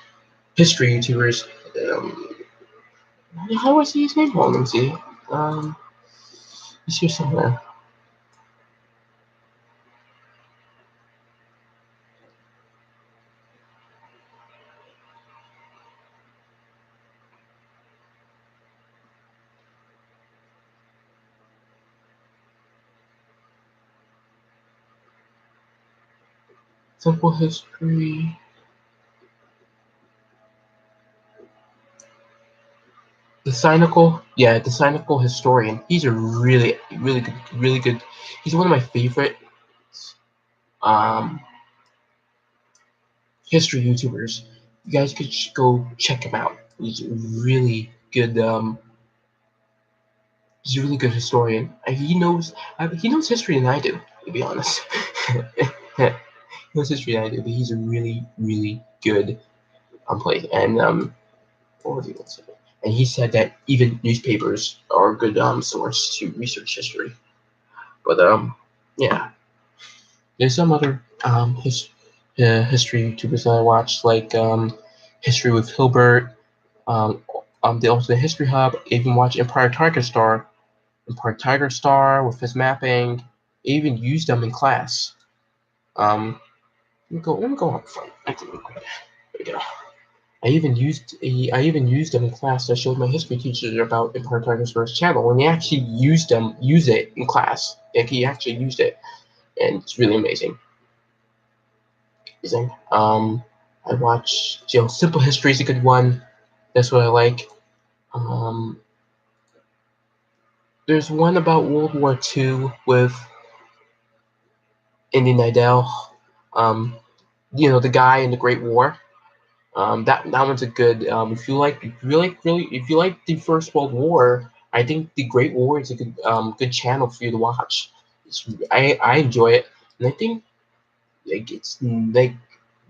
history YouTubers. Um, how do I say his name? Hold on, let me see. He's here somewhere. Simple history. The cynical historian. He's a really good. He's one of my favorite um, history YouTubers. You guys could go check him out. He's a really good. He's a really good historian. He knows history than I do. To be honest, he knows history than I do. But he's a really good play. And what was he going to say? And he said that even newspapers are a good source to research history. But yeah, there's some other history YouTubers that I watch, like History with Hilbert. Um, the History Hub. I even watch Empire Tiger Star with his mapping. I even used them in class. Let me go up front. There we go. I even used them in class. I showed my history teacher about Empire Tiger Star's channel, and he actually use it in class. Like he actually used it, and it's really amazing. I watch, Simple History is a good one. That's what I like. Um, there's one about World War II with Indy Nidell. Um, the guy in the Great War. That one's a good. If you like the First World War, I think the Great War is a good channel for you to watch. I enjoy it, and I think like it's like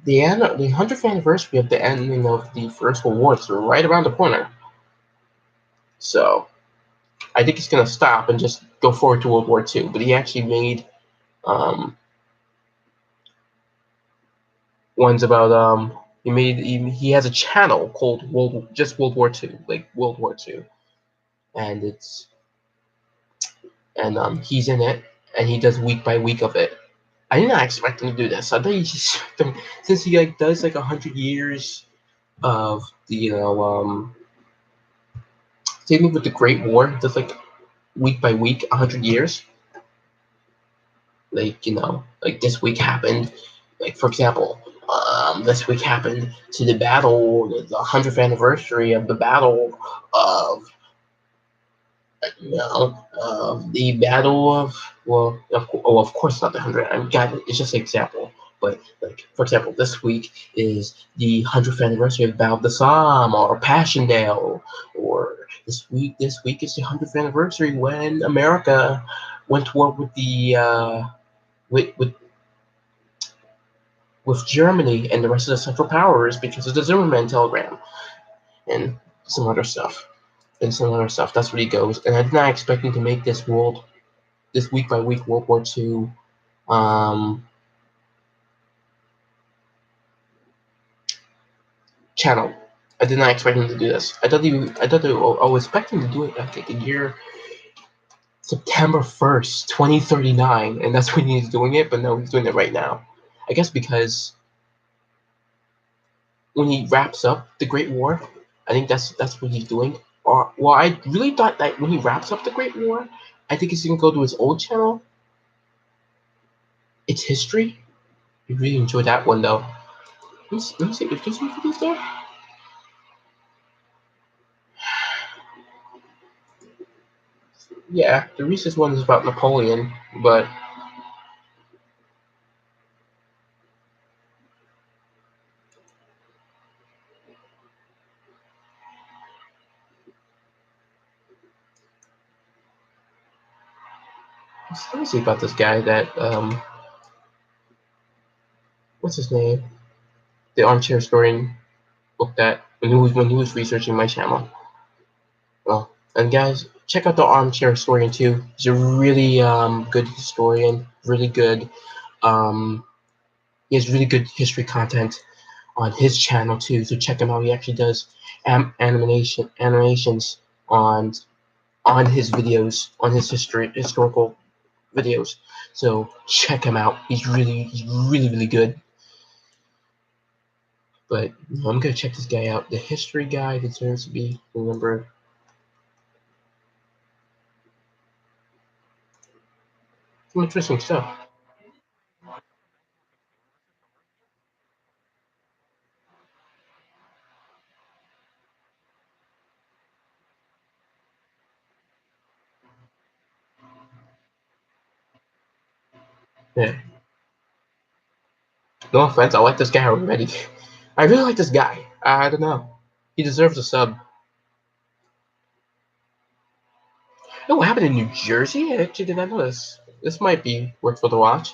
the 100th anniversary of the ending of the First World War is right around the corner. So I think it's gonna stop and just go forward to World War II. But he actually made um, ones about he has a channel called World War II, like World War II, and he's in it, and he does week by week of it. I did not expect him to do this. I thought he just since he does 100 years of the same thing with the Great War, does week by week 100 years. Like this week happened. Like for example, this week happened to the 100th anniversary of the battle of the battle of of course not the 100. I mean, God, it's just an example. But for example, this week is the 100th anniversary of the Battle of the Somme or Passchendaele or This week is the 100th anniversary when America went to war with the with Germany and the rest of the Central Powers because of the Zimmerman telegram and some other stuff. That's where he goes. And I did not expect him to make this week by week World War II channel. I did not expect him to do this. I was expecting to do it like the year September 1st, 2039, and that's when he's doing it, but no, he's doing it right now. I guess because when he wraps up the Great War, I think that's what he's doing. Or well, I really thought that when he wraps up the Great War, I think he's gonna go to his old channel. It's history. I really enjoyed that one though. Let me see if there's any videos there. Yeah, the recent one is about Napoleon, but let me see about this guy that what's his name? The Armchair Explorer looked at when he was researching my channel. Well, and guys, check out the Armchair Historian too. He's a really good historian, really good. He has really good history content on his channel too. So check him out. He actually does animations on his videos, on his historical videos. So check him out. He's really good. But I'm gonna check this guy out. The history guy deserves to be remembered. Some interesting stuff. Yeah. No offense, I like this guy already. I really like this guy. I don't know. He deserves a sub. Oh, what happened in New Jersey? I actually did not know this. This might be worth for the watch.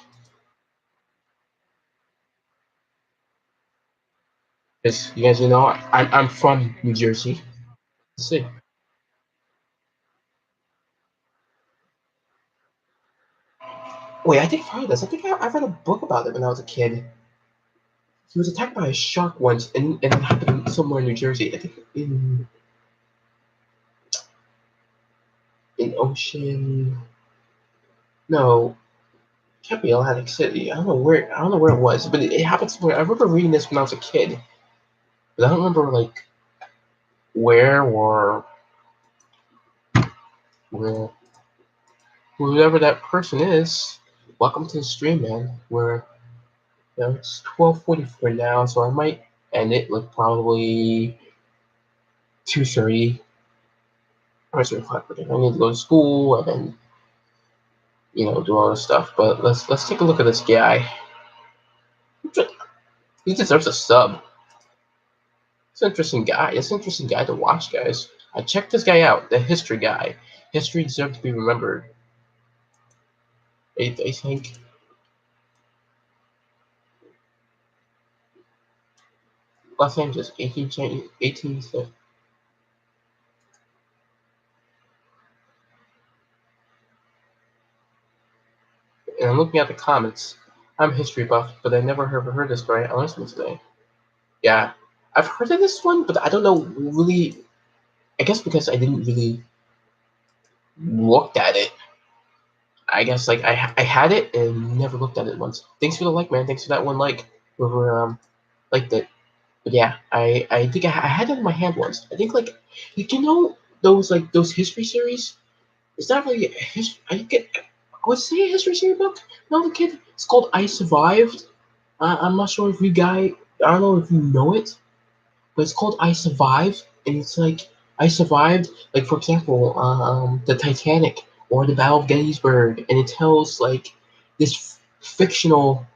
Because you guys know I'm from New Jersey. Let's see. Wait, I think probably this. I think I read a book about it when I was a kid. He was attacked by a shark once, and it happened somewhere in New Jersey. I think in Ocean. No, can't be Atlantic City. I don't know where it was, but it happened somewhere. I remember reading this when I was a kid, but I don't remember like where or where whoever that person is. Welcome to the stream, man. It's 12:44 now, so I might end it with probably 2:30 or 3 o'clock. I need to go to school and then do all this stuff. But let's take a look at this guy. He deserves a sub. It's an interesting guy. It's an interesting guy to watch, guys. I checked this guy out, the history guy. History deserves to be remembered. I think. Los Angeles, 18. And I'm looking at the comments. I'm a history buff, but I never heard this story. I learned something today. Yeah, I've heard of this one, but I don't know really. I guess because I didn't really look at it. I guess like I had it and never looked at it once. Thanks for the like, man. Thanks for that one like. Whoever liked it. But yeah, I think I had it in my hand once. I think like those history series. It's not really a history. I would say a history series book. No, the kid. It's called I Survived. I'm not sure if you guys. I don't know if you know it, but it's called I Survived, and it's like I survived. Like for example, the Titanic or the Battle of Gettysburg, and it tells like this fictional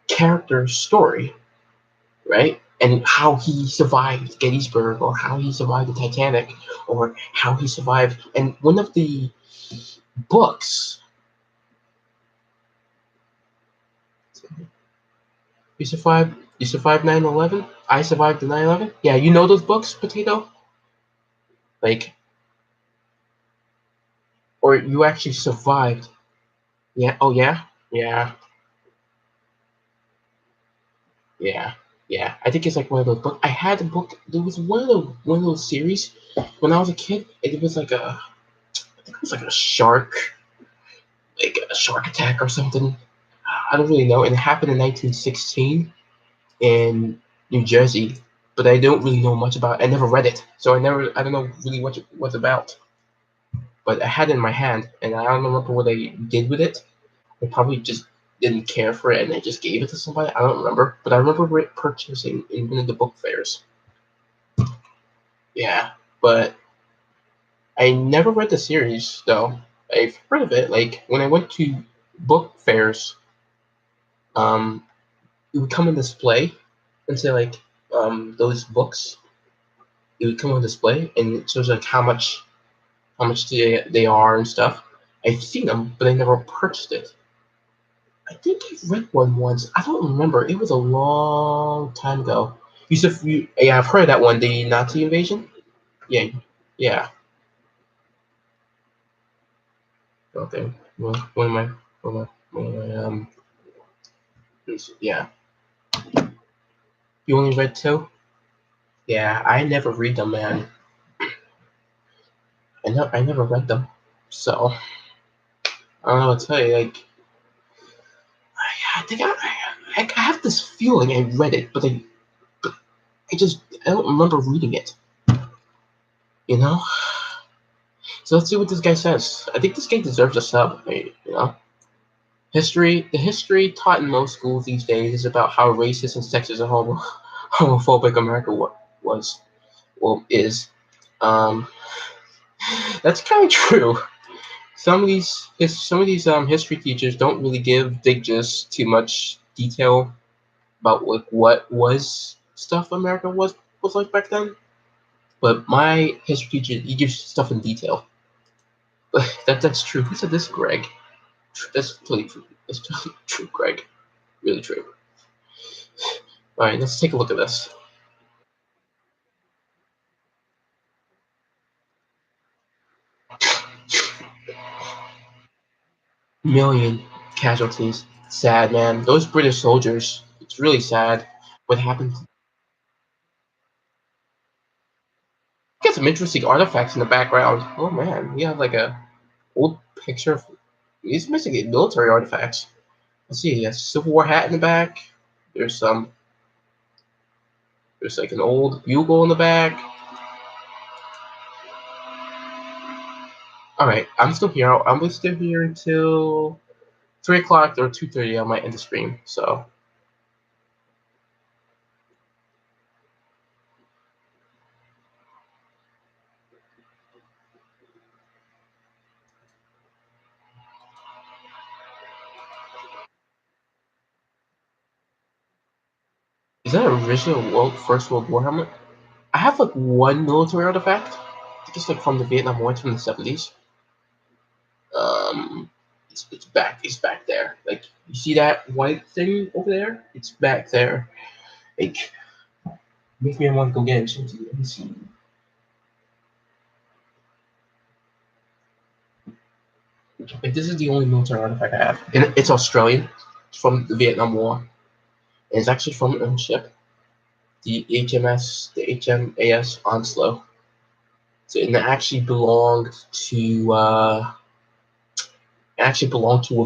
character story, right? and how he survived Gettysburg, or how he survived the Titanic, or how he survived. And one of the books, you survived 9/11. I survived the 9/11. Yeah, you know those books, Potato. Like, or you actually survived. Yeah. Oh yeah. Yeah. Yeah. Yeah. I think it's like one of those books. I had a book. There was one of those series when I was a kid. It was like I think it was like a shark attack or something. I don't really know. And it happened in 1916 in New Jersey, but I don't really know much about it. I never read it, so I don't know really what it was about. But I had it in my hand, and I don't remember what I did with it. I probably just didn't care for it, and I just gave it to somebody. I don't remember, but I remember it purchasing in one of the book fairs. Yeah, but I never read the series though. I've heard of it. Like when I went to book fairs, um, it would come on display and say like those books. It would come on display and it shows like how much they are and stuff. I've seen them, but I never purchased it. I think I read one once. I don't remember. It was a long time ago. Yeah, I've heard that one. The Nazi invasion. Yeah, yeah. Okay. Well, one of my yeah. You only read two? Yeah, I never read them, man. I never read them. So I don't know what to tell you. Like, I think I have this feeling I read it, but I don't remember reading it. You know. So let's see what this guy says. I think this guy deserves a sub. You know. The history taught in most schools these days is about how racist and sexist and homophobic America was, well, is. Um, that's kind of true. Some of these history teachers don't really dig just too much detail about like what was stuff America was like back then. But my history teacher, he gives stuff in detail. That's true. Who said this, Greg? That's totally true. That's totally true, Greg. Really true. All right, let's take a look at this. Million casualties. Sad, man. Those British soldiers. It's really sad. What happened? Got some interesting artifacts in the background. Oh man, we have like a old picture of. He's missing military artifacts. Let's see. A Civil War hat in the back. There's some. There's like an old bugle in the back. All right, I'm still here. I'm still here until 3 o'clock or 2:30. I might end the stream. So is that an original First World War helmet? I have like one military artifact. I think it's like from the Vietnam War from the 70s. Um, it's back. It's back there. Like you see that white thing over there? It's back there. Like makes me want to go get it. Let me see. Like this is the only military artifact I have, and it's Australian. It's from the Vietnam War. And it's actually from an own ship, the HMAS Onslow. So and it actually belonged to a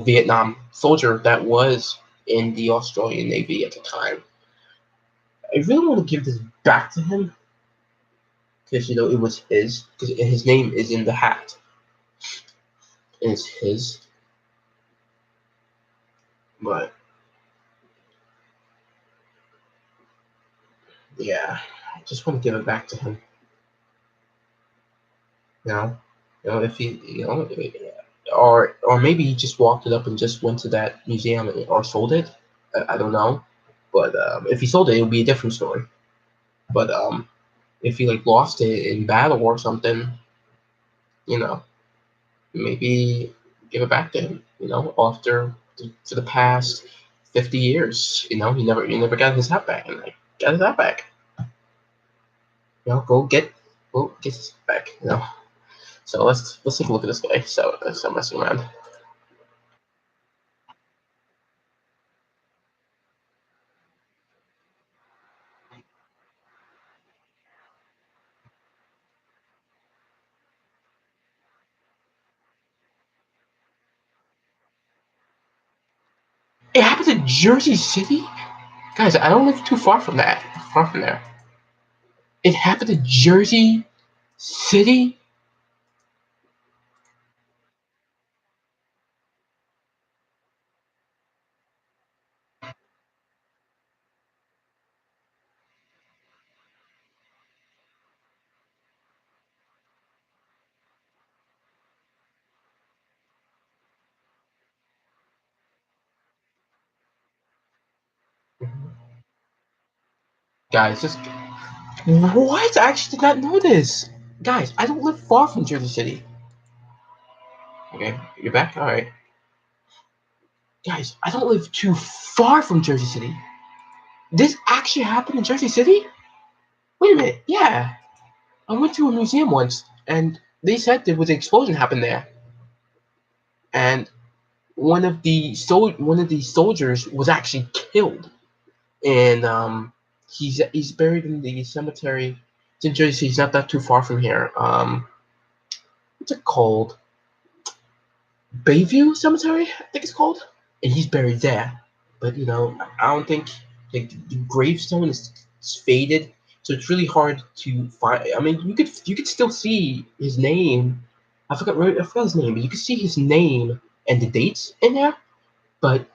Vietnam soldier that was in the Australian Navy at the time. I really want to give this back to him because it was his because his name is in the hat. It's his, but yeah, I just want to give it back to him. You know, if he, or maybe he just walked it up and just went to that museum or sold it. I don't know, but if he sold it, it would be a different story. But if he like lost it in battle or something, you know, maybe give it back to him. After for the past 50 years, he never got his hat back, and I got his hat back. Go get his hat back. So let's take a look at this guy. So I'm messing around. It happened to Jersey City, guys. I don't live too far from that. Far from there. It happened to Jersey City. Guys, just what? I actually did not know this. Guys, I don't live far from Jersey City. Okay, you're back? Alright. Guys, I don't live too far from Jersey City. This actually happened in Jersey City? Wait a minute, yeah. I went to a museum once, and they said there was an explosion happened there. And one of the soldiers was actually killed. And he's buried in the cemetery. It's in Jersey City. He's not that too far from here. What's it called? Bayview Cemetery, I think it's called. And he's buried there. But I don't think like the gravestone is faded, so it's really hard to find. I mean, you could still see his name. I forgot his name, but you could see his name and the dates in there. But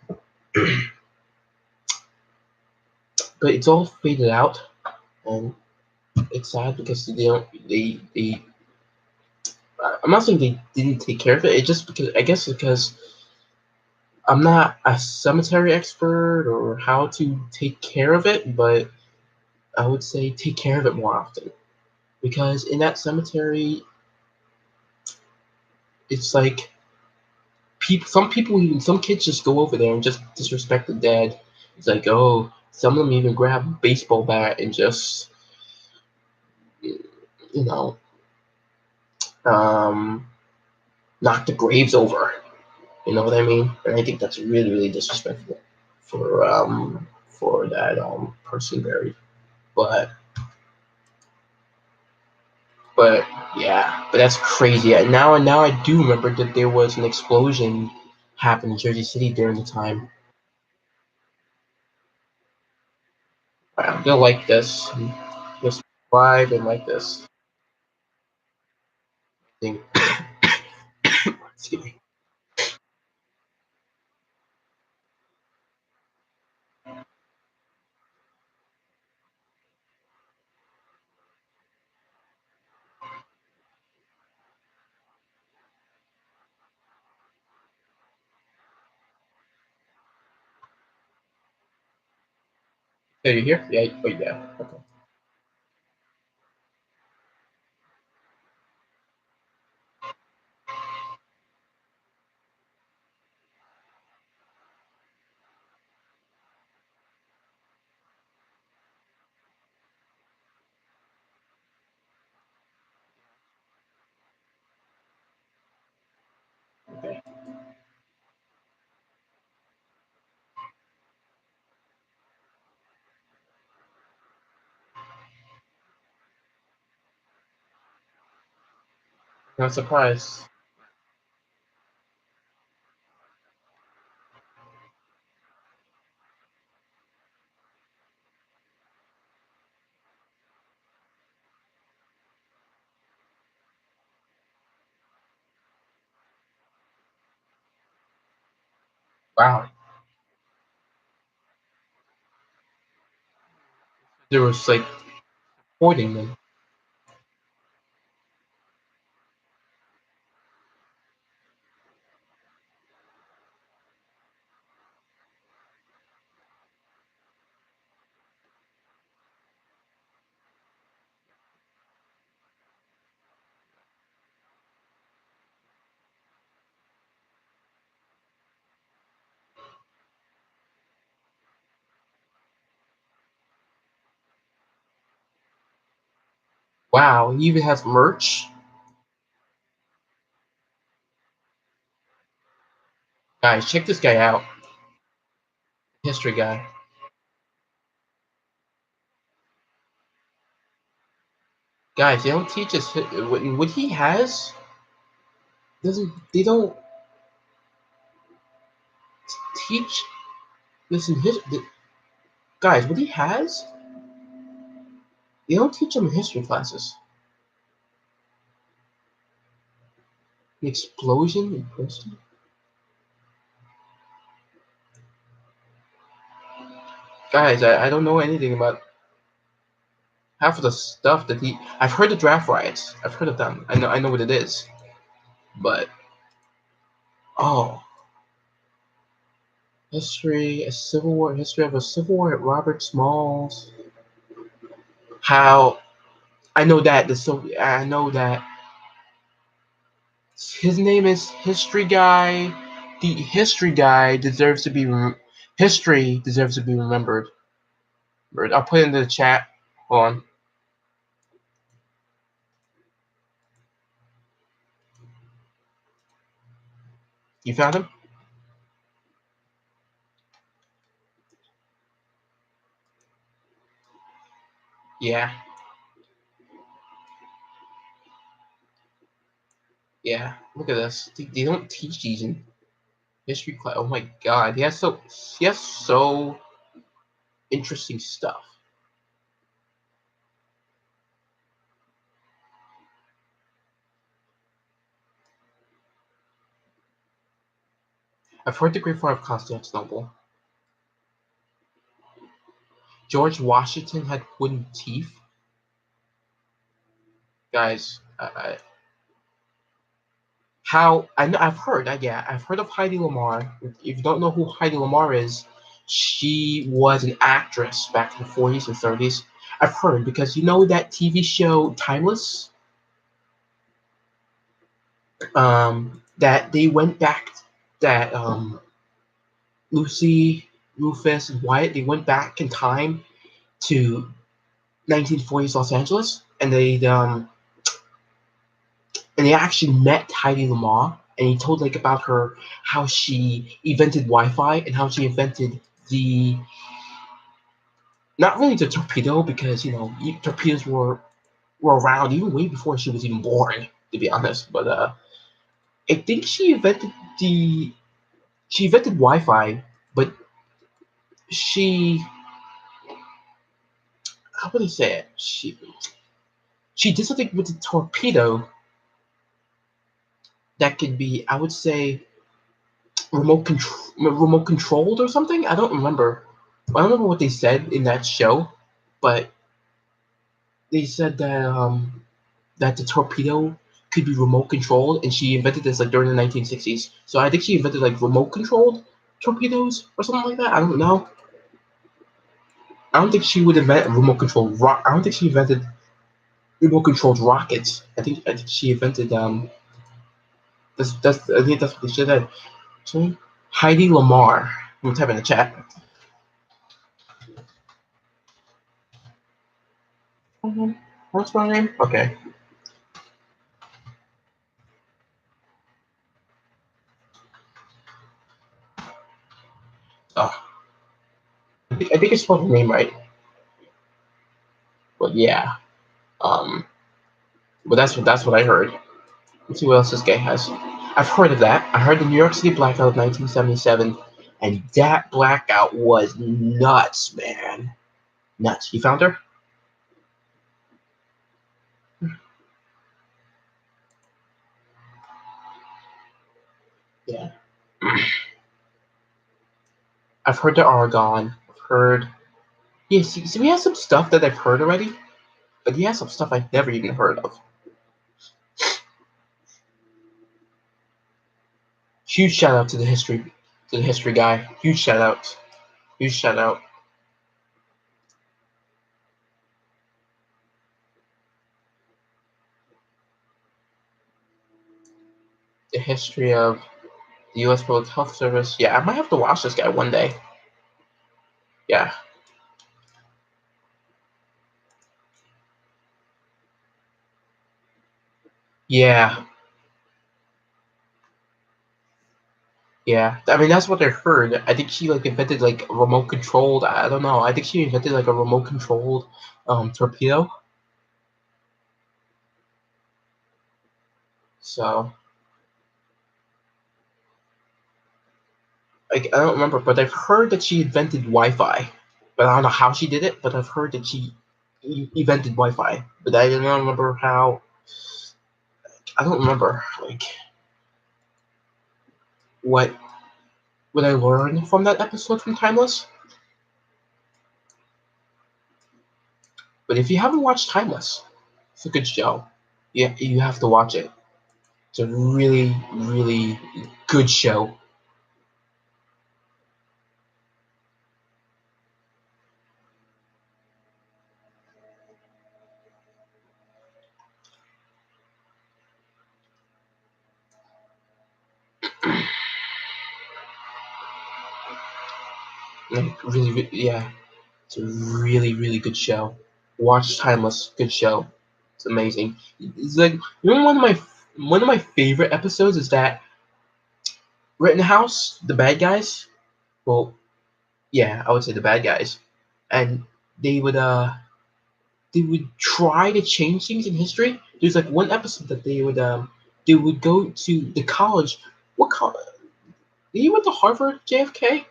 but it's all faded out, and it's sad because they don't they. I'm not saying they didn't take care of it. It just because I guess because I'm not a cemetery expert or how to take care of it, but I would say take care of it more often because in that cemetery, it's like some kids just go over there and just disrespect the dead. It's like, oh, some of them even grab a baseball bat and just you know um, knock the graves over. You know what I mean? And I think that's really really disrespectful for that person buried. But But yeah, but that's crazy. Now I do remember that there was an explosion happened in Jersey City during the time. I'm gonna like this. Just subscribe and like this thing. Excuse me. Are you here? Yeah. Oh yeah. Okay. Okay. Not surprised. Wow. There was like hoarding them. Wow, he even has merch. Guys, check this guy out. History guy. Guys, they don't teach us what he has. Doesn't they don't teach this in history? Guys, what he has, they don't teach him in history classes. An explosion in person. Guys, I don't know anything about half of the stuff that he. I've heard the draft riots. I've heard of them. I know what it is. But oh, history, a civil war, history of a civil war at Robert Smalls. How I know that I know that his name is History Guy. The History Guy deserves to be history deserves to be remembered. I'll put it into the chat. Hold on. You found him? Yeah. Yeah. Look at this. They don't teach these in history class. Oh my god. He has so interesting stuff. I've heard the Great Fire of Constantinople. George Washington had wooden teeth. Guys, how I know I've heard I've heard of Heidi Lamar. If you don't know who Heidi Lamar is, she was an actress back in the 40s and 30s. I've heard because you know that TV show Timeless, that they went back, that Lucy, Rufus, and Wyatt, they went back in time to 1940s Los Angeles, and they actually met Heidi Lamar, and he told like about her, how she invented Wi-Fi and how she invented the, not really the torpedo, because you know torpedoes were around even way before she was even born, to be honest. But I think the she invented Wi-Fi, but she, how would I say it? She did something with the torpedo that could be, I would say, remote controlled or something. I don't remember. I don't remember what they said in that show, but they said that the torpedo could be remote controlled, and she invented this like during the 1960s. So I think she invented like remote controlled torpedoes or something like that. I don't know. I don't think she would invent remote controlled rock. I don't think she invented remote controlled rockets. I think she invented that's I think that's what they should have. So, Heidi Lamar. I'm gonna type in the chat. What's my name? Okay. Oh, I think I spelled her name right. But yeah. Um. But that's what I heard. Let's see what else this guy has. I've heard of that. I heard the New York City blackout of 1977, and that blackout was nuts, man. Nuts. You found her? Yeah. I've heard the Argonne. I've heard. Yeah, see, we have some stuff that I've heard already, but he has some stuff I've never even heard of. Huge shout out to the history guy. Huge shout out. Huge shout out. The history of the U.S. Public Health Service. Yeah, I might have to watch this guy one day. Yeah. Yeah. Yeah, I mean that's what I heard. I think she like invented like a remote controlled. I don't know. I think she invented like a remote controlled torpedo. So like I don't remember, but I've heard that she invented Wi-Fi. But I don't know how she did it. But I've heard that she invented Wi-Fi. But I don't remember how. I don't remember like what I learned from that episode from Timeless. But if you haven't watched Timeless, it's a good show. Yeah, you have to watch it. It's a really, really good show. Like really, yeah, it's a really, really good show. Watch Timeless, good show. It's amazing. It's like one of my favorite episodes is that Rittenhouse, the bad guys. Well, yeah, I would say the bad guys, and they would they would try to change things in history. There's like one episode that they would go to the college. What college? You went to Harvard, JFK,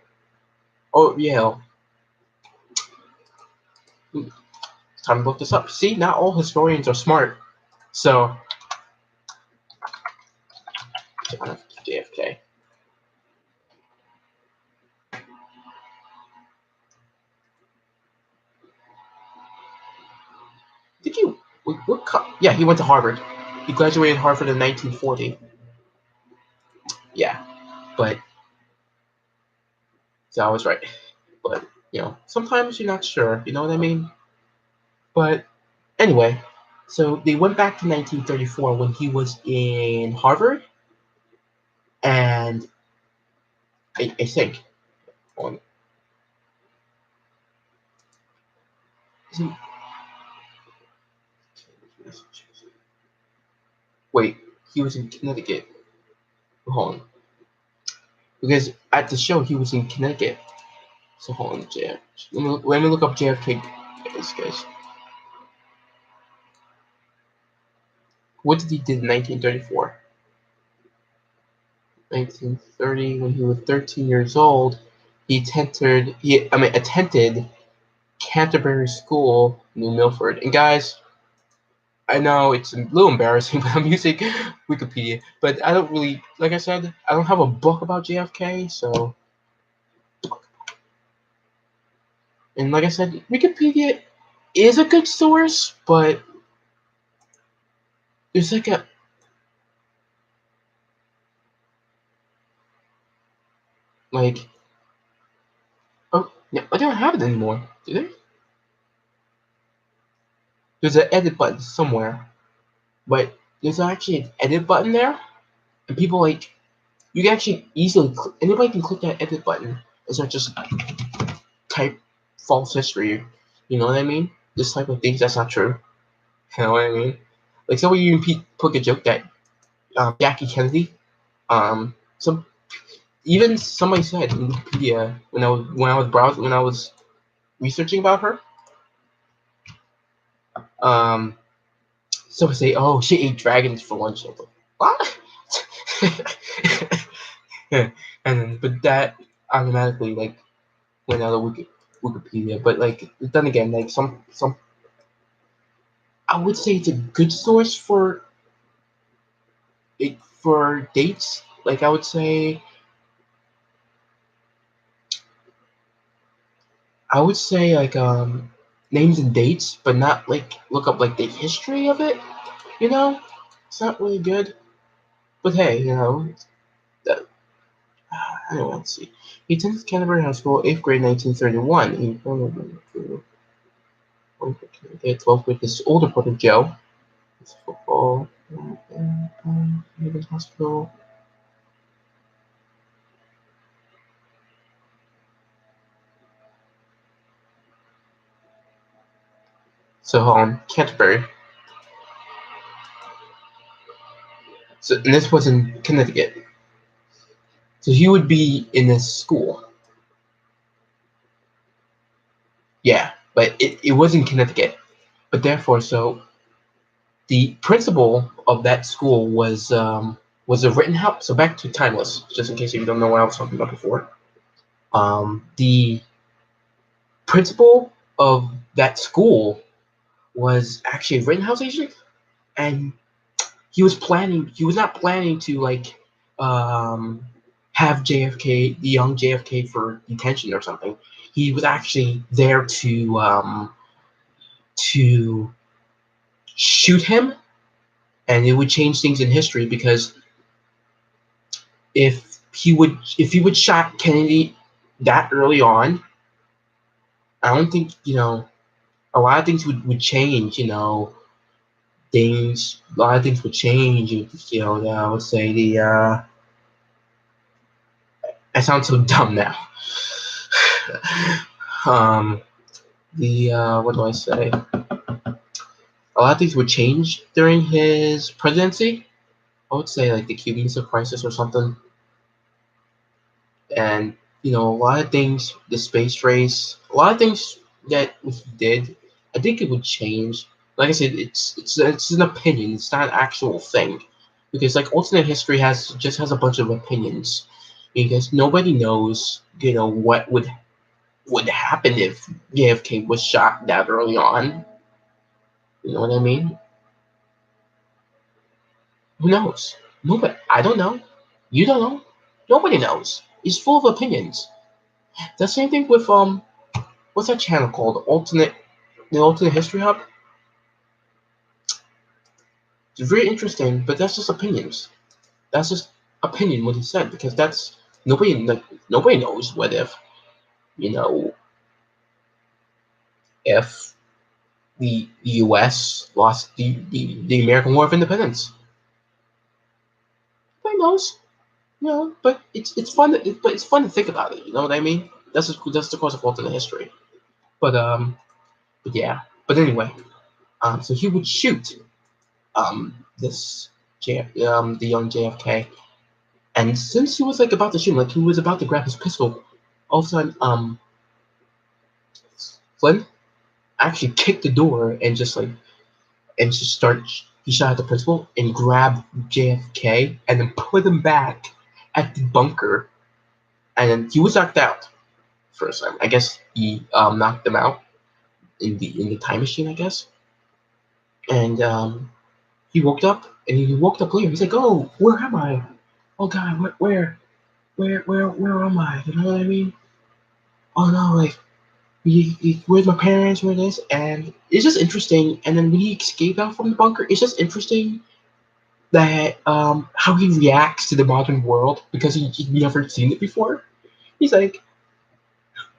or Yale? Time to look this up. See, not all historians are smart. So, JFK. Did you? Yeah, he went to Harvard. He graduated Harvard in 1940. Yeah, but so I was right. But sometimes you're not sure. You know what I mean? But anyway, so they went back to 1934 when he was in Harvard, and I think on wait, he was in Connecticut. Hold on, because at the show he was in Connecticut. So hold on, let me look up JFK, guys. What did he did in 1934? 1930, when he was 13 years old, he attended Canterbury School, New Milford. And guys, I know it's a little embarrassing, but I'm using Wikipedia. But I don't really, like I said, I don't have a book about JFK, so. And like I said, Wikipedia is a good source, but there's like like, oh, yeah, I don't have it anymore. Do they? There's an edit button somewhere, but there's actually an edit button there, and people like you can actually easily anybody can click that edit button and start just type false history. You know what I mean? This type of things that's not true. You know what I mean? Like somebody even put a joke that Jackie Kennedy, some even somebody said in Wikipedia when I was researching about her, um, someone say, "Oh, she ate dragons for lunch." I was like, what? Yeah, and but that automatically like went out of Wikipedia. But like then again, like some I would say it's a good source for dates. Like I would say like names and dates, but not like look up like the history of it. You know, it's not really good. But hey, that, anyway, let's see. He attended Canterbury High School, 8th grade, 1931. He had 12th grade. His older brother Joe. His football. Hospital. So Canterbury. So, and this was in Connecticut. So he would be in this school. Yeah, but it was in Connecticut. But therefore, so the principal of that school was a Rittenhouse. So back to Timeless, just in case you don't know what I was talking about before. The principal of that school was actually a Rittenhouse agent, and he was planning. He was not planning to um, have JFK, the young JFK, for detention or something. He was actually there to shoot him, and it would change things in history because if he would shot Kennedy that early on, I don't think a lot of things would change. A lot of things would change. I would say I sound so dumb now. um, what do I say? A lot of things would change during his presidency. I would say like the Cuban Missile Crisis or something, and a lot of things, the space race, a lot of things that he did, I think it would change. Like I said, it's an opinion. It's not an actual thing, because like alternate history has a bunch of opinions, because nobody knows what would happen if JFK was shot that early on. You know what I mean? Who knows? Nobody. I don't know. You don't know. Nobody knows. It's full of opinions. The same thing with what's that channel called? The Alternate History Hub. It's very interesting, but that's just opinions. That's just opinion what he said, because that's nobody knows what you know if the U.S. lost the American War of Independence. Nobody knows. But it's fun. But it's fun to think about it. You know what I mean? That's the course of alternate history. But yeah. But anyway, so he would shoot this the young JFK, and since he was like about to shoot him, like he was about to grab his pistol, all of a sudden Flynn actually kicked the door and just start. He shot at the principal and grabbed JFK and then put him back at the bunker, and then he was knocked out for a second. I guess he knocked them out in the time machine, I guess, and he woke up, and he woke up later. He's like, "Oh, where am I? Oh God, where am I? You know what I mean? Oh no, like, where's my parents? Where this?" And it's just interesting. And then when he escaped out from the bunker, it's just interesting that how he reacts to the modern world, because he'd never seen it before. He's like,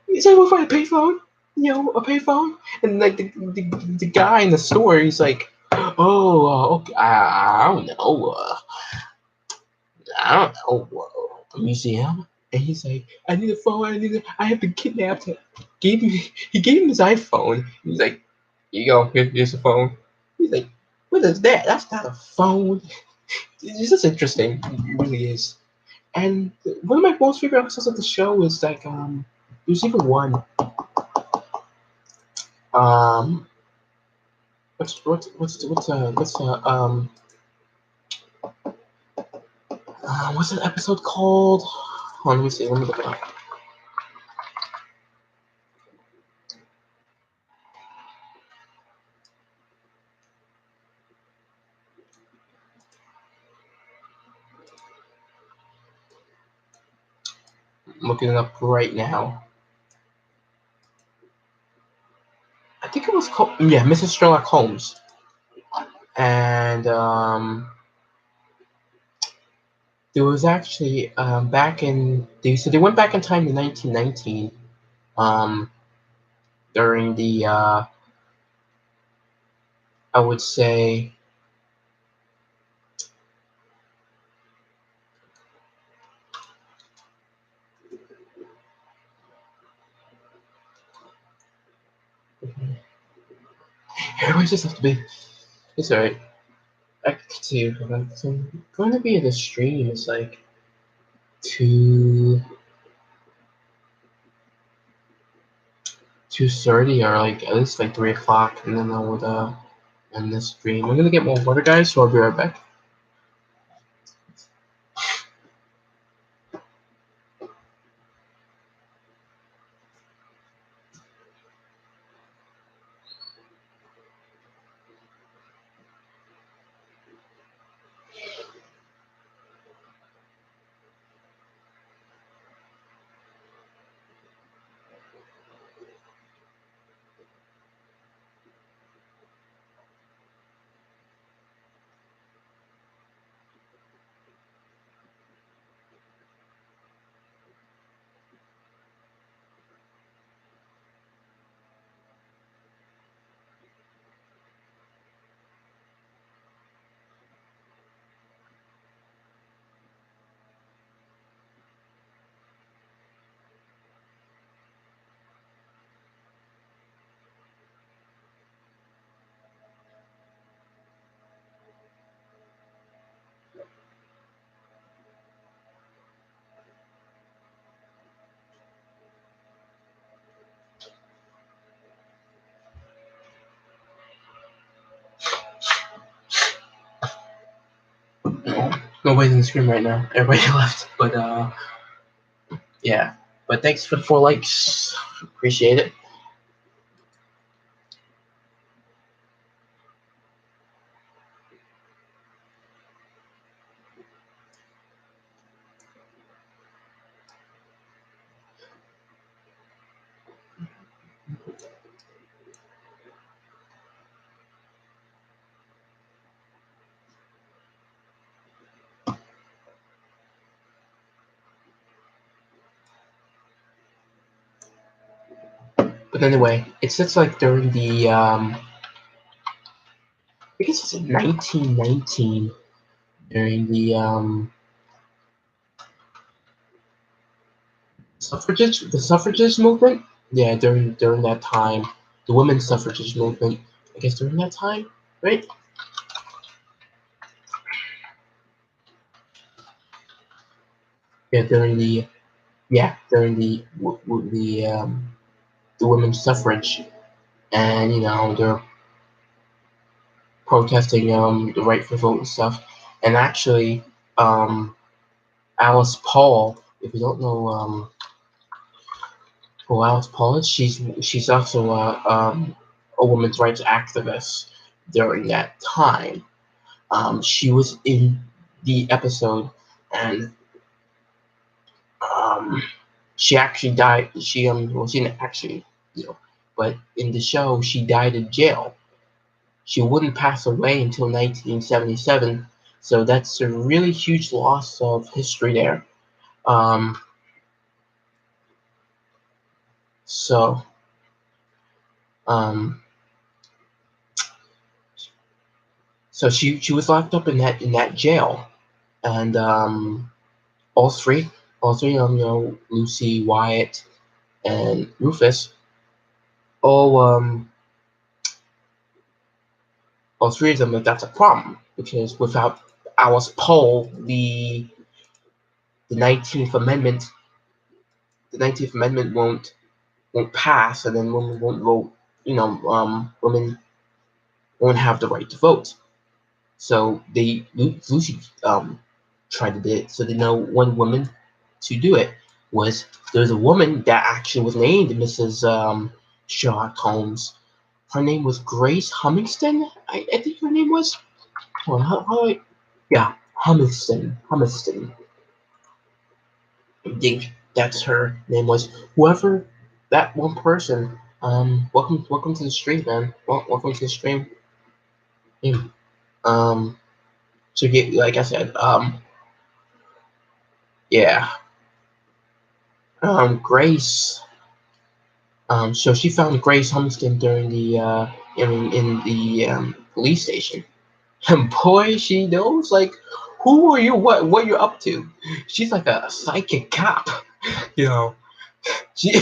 "Is anyone find a payphone? A payphone?" And like the guy in the store, he's like, "Oh, okay, I don't know. I don't know, a museum." And he's like, "I need a phone. I have been kidnapped." He gave him his iPhone. He's like, "Here you go. Here's the phone." He's like, "What is that? That's not a phone." It's just interesting. It really is. And one of my most favorite episodes of the show is like there's even one um what's that episode called? Hold on, let me see. Let me look it up. I'm looking it up right now. I think it was called, yeah, Mrs. Sherlock Holmes. And there was actually they went back in time to 1919 um, during the I would say everybody just have to be. It's alright. I could see if I'm going to be at the stream. It's like 2:30 or like at least like 3 o'clock, and then I would end the stream. I'm gonna get more water, guys. So I'll be right back. Nobody's in the stream right now. Everybody left, but yeah. But thanks for the 4 likes. Appreciate it. But anyway, it sits like during the I guess it's 1919 during the suffragist movement. Yeah, during that time, the women's suffragist movement. I guess during that time, right? Yeah, during the women's suffrage, and they're protesting the right for vote and stuff. And actually, Alice Paul, if you don't know who Alice Paul is, she's also a women's rights activist during that time. She was in the episode, and she actually died. She didn't actually, but in the show, she died in jail. She wouldn't pass away until 1977, so that's a really huge loss of history there. So, um, so she was locked up in that jail, and all three, Lucy, Wyatt, and Rufus, all all three of them, that's a problem because without Alice Paul, the 19th Amendment, won't pass, and then women won't vote. Women won't have the right to vote. So Lucy tried to do it. So they know one woman to do it was there's a woman that actually was named Mrs. Sherlock Holmes. Her name was Grace Humiston. I think her name was. Yeah, Humiston. I think that's her name was. Whoever that one person. Welcome to the stream, man. Welcome to the stream. Yeah. So get like I said, yeah. Grace. So she found Grace Humiston during the in the police station. And boy, she knows like who are you, what you're up to. She's like a psychic cop, you know. She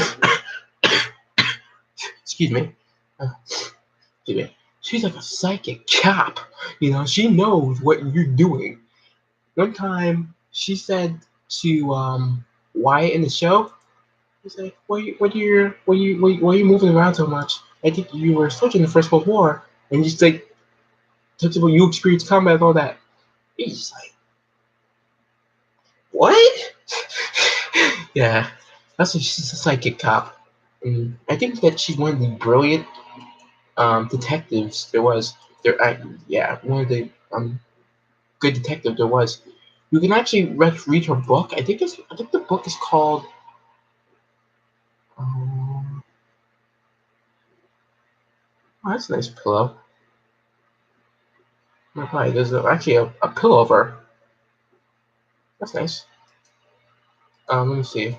excuse me. Excuse me. she's like a psychic cop. You know, she knows what you're doing. One time, she said to Wyatt in the show, he's like, why are you moving around so much? I think you were soldier in the First World War, and just like talks about you experienced combat and all that. He's just like, what? Yeah, that's why she's a psychic cop. And I think that she's one of the brilliant detectives there was. One of the good detective there was. You can actually read her book. I think the book is called. Oh, that's a nice pillow. Right, there's actually a pillow of her. That's nice. Let me see.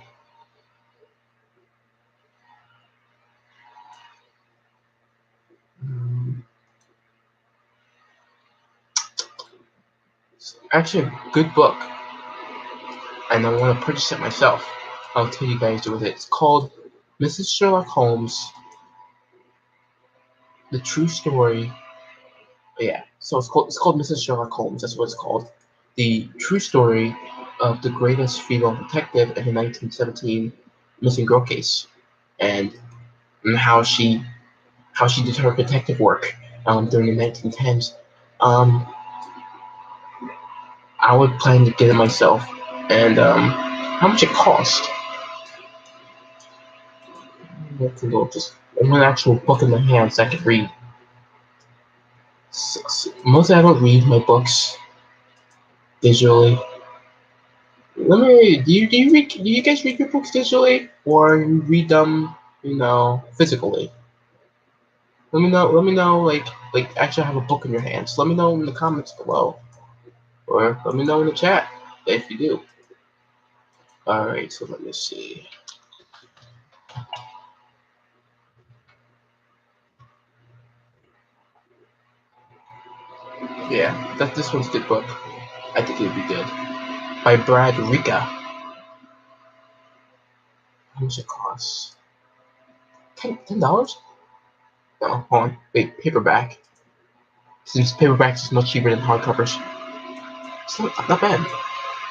It's actually a good book, and I want to purchase it myself. I'll tell you guys with it. It's called Mrs. Sherlock Holmes: The True Story. Yeah, so it's called Mrs. Sherlock Holmes. That's what it's called. The True Story of the greatest female detective in the 1917 missing girl case, and how she did her detective work during the 1910s. Um, I would plan to get it myself, and how much it cost? Just one actual book in my hands I could read. Mostly, I don't read my books digitally. Let me. Do you guys read your books digitally, or you read them, physically? Let me know. Like actually have a book in your hands. Let me know in the comments below, or let me know in the chat if you do. All right. So let me see. Yeah, this one's a good book. I think it would be good. By Brad Rika. How much it costs? $10? No, hold on. Wait, paperback. Since paperbacks is much cheaper than hardcovers. It's not bad.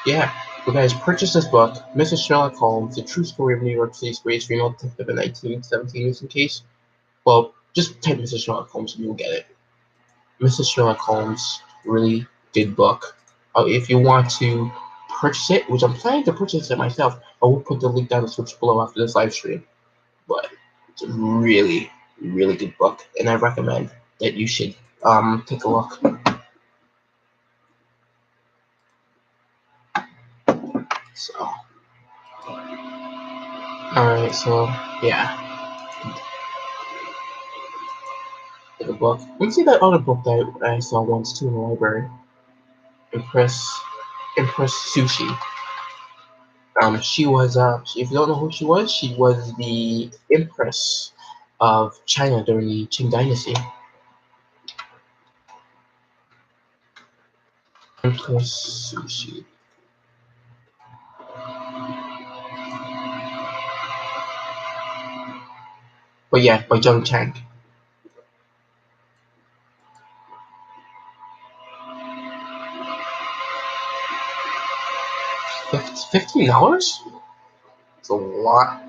Yeah. So guys, purchase this book, Mrs. Sherlock Holmes, The True Story of New York City's Greatest Female Detective in 1917 missing case. Well, just type Mrs. Sherlock Holmes and you'll get it. Mrs. Sherlock Holmes, really good book. If you want to purchase it, which I'm planning to purchase it myself, I will put the link down in the description below after this live stream. But it's a really, really good book, and I recommend that you should take a look. So, alright, so yeah, the book. Let me see that other book that I saw once too in the library. Empress Sushi. She was if you don't know who she was the Empress of China during the Qing Dynasty. Empress Sushi. But yeah, by Zheng Chang. $15? It's a lot.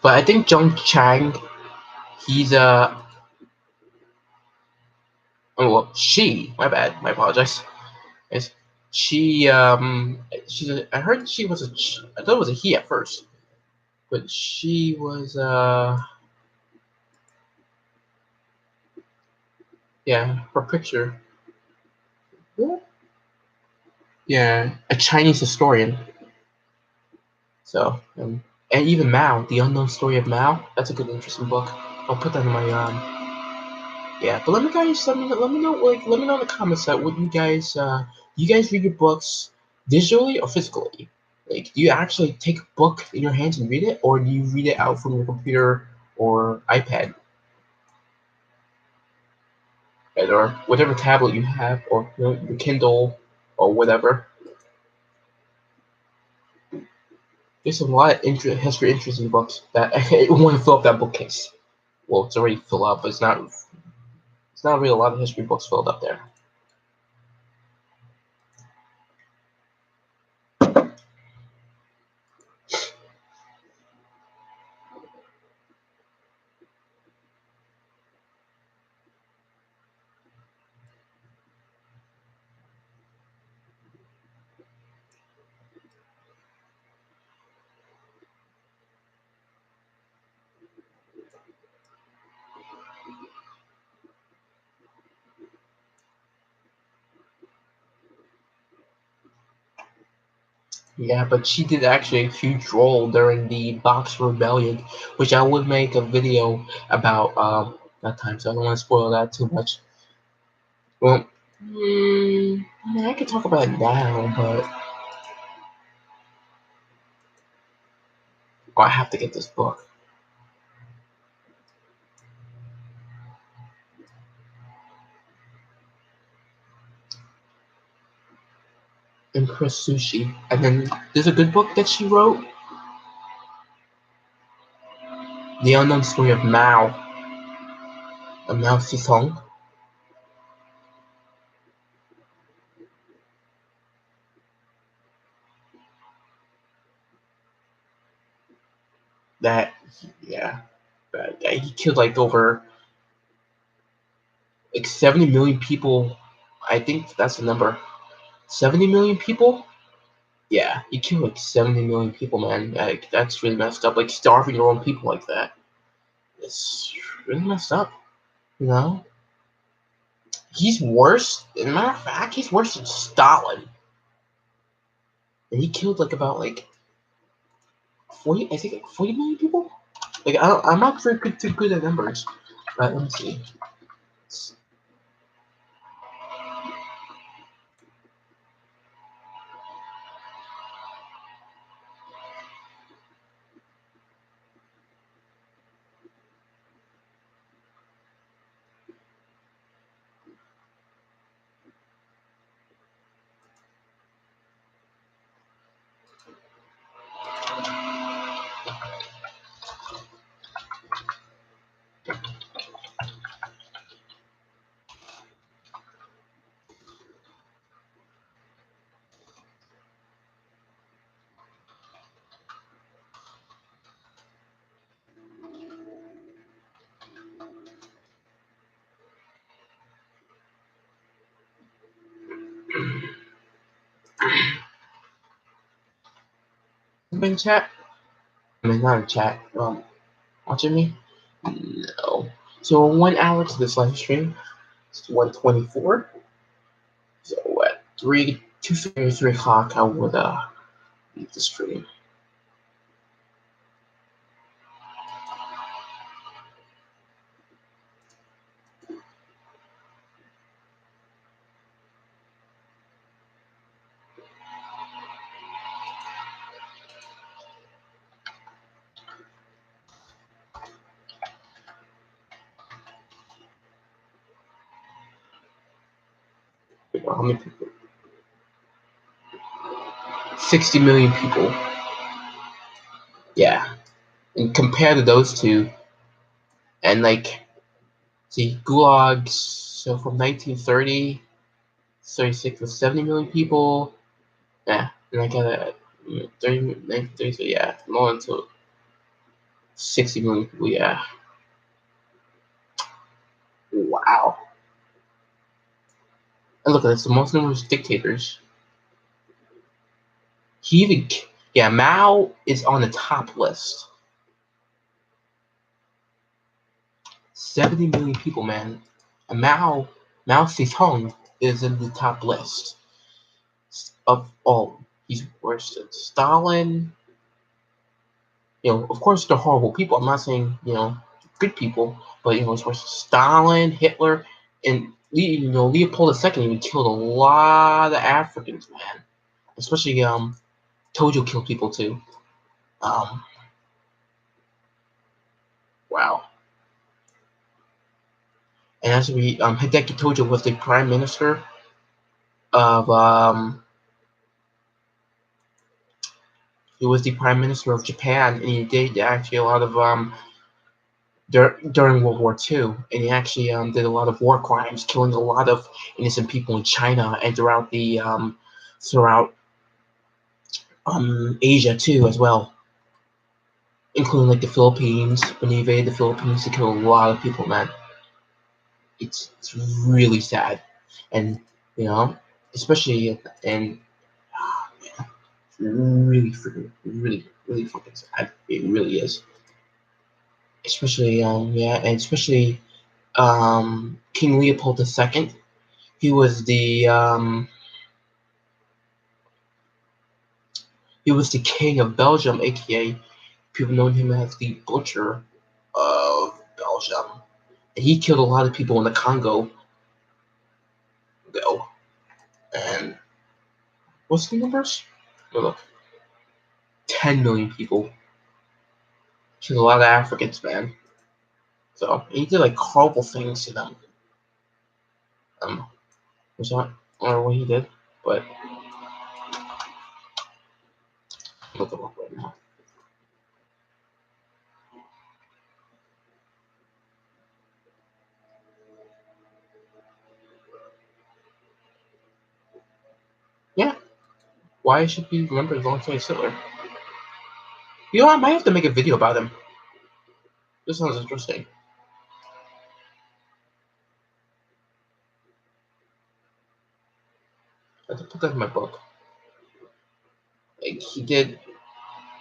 But I think Zheng Chang, he's oh well, she. My bad. My apologize. Yes, she I heard she was I thought it was a he at first, but she was yeah, her picture. Yeah, a Chinese historian. So, and even Mao, The Unknown Story of Mao. That's a good, interesting book. I'll put that in my Yeah, but let me know in the comments that what you guys read your books digitally or physically? Like, do you actually take a book in your hands and read it, or do you read it out from your computer or iPad, right, or whatever tablet you have, or your Kindle or whatever? There's a lot of history interesting books that I want to fill up that bookcase. Well, it's already filled up, but it's not. It's not really a lot of history books filled up there. Yeah, but she did actually a huge role during the Boxer Rebellion, which I would make a video about that time, so I don't want to spoil that too much. Well, I mean, I could talk about it now, but I have to get this book. Empress Sushi. And then there's a good book that she wrote, The Unknown Story of Mao Zedong. That, yeah, that guy, he killed like over like 70 million people. I think that's the number. 70 million people? Yeah, you kill like 70 million people, man. Like, that's really messed up. Like, starving your own people like that. It's really messed up, you know? He's worse, as a matter of fact, he's worse than Stalin. And he killed like about like 40, I think like 40 million people? Like, I'm not very too good at numbers. But let me see. In chat? I mean, not in chat. Watching me? No. So 1 hour to this live stream. It's 1:24. So at 3 o'clock, I would leave the stream. How many people? 60 million people. Yeah. And compare to those two, and like, see, gulags, so from 1930, 36 was 70 million people. Yeah. And I got a 1930, so yeah, more into 60 million people, yeah. Wow. And look at this, the most numerous dictators. He even, yeah, Mao is on the top list. 70 million people, man. And Mao Zedong is in the top list of all. He's worse than Stalin. You know, of course, they're horrible people. I'm not saying, good people, but as far as Stalin, Hitler, and Leopold II even killed a lot of Africans, man. Especially Tojo killed people too. Um, wow. And as we Hideki Tojo was the prime minister of he was the prime minister of Japan, and he did actually a lot of during World War II, and he actually did a lot of war crimes, killing a lot of innocent people in China and throughout Asia too as well, including like the Philippines. When he invaded the Philippines, he killed a lot of people. Man, it's really sad, and you know, especially and really freaking really fucking sad. It really is. Especially and especially King Leopold II. He was the king of Belgium, aka people know him as the Butcher of Belgium. And he killed a lot of people in the Congo. Though. And what's the numbers? Look, 10 million people. Killed a lot of Africans, man. So he did like horrible things to them. Was not or what he did, but look him up right now. Yeah, why should he remember as long as Hitler? You know, I might have to make a video about him. This sounds interesting. I have to put that in my book. Like he did,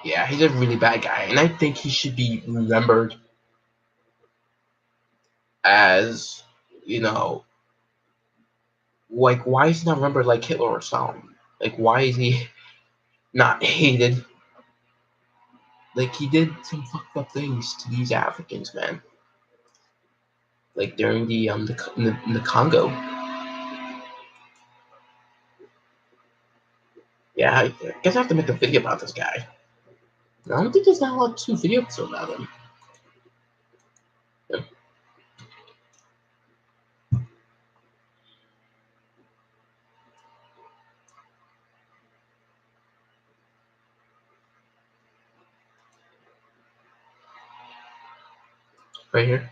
yeah, he's a really bad guy, and I think he should be remembered as, you know, like why is he not remembered like Hitler or Stalin? Like why is he not hated? Like he did some fucked up things to these Africans, man. Like during the Congo. Yeah, I guess I have to make a video about this guy. I don't think there's not a lot of videos about him. Yeah, right here.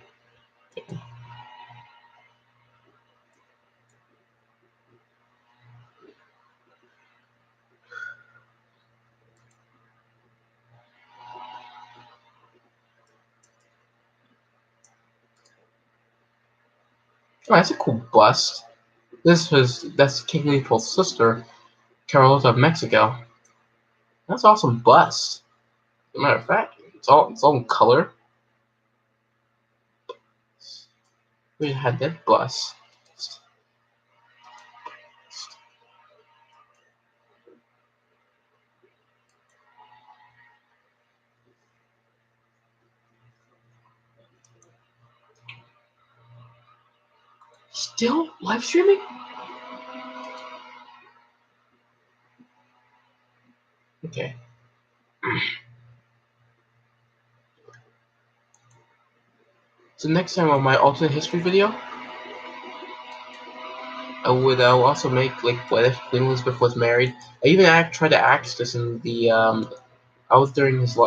Oh, that's a cool bust. That's King Leopold's sister, Carlota of Mexico. That's awesome bust. As a matter of fact, it's all in color. We had that bust. Still live streaming? Okay. So next time on my alternate history video, I'll also make like what if Queen Elizabeth was married. I even tried to ask this in the I was during his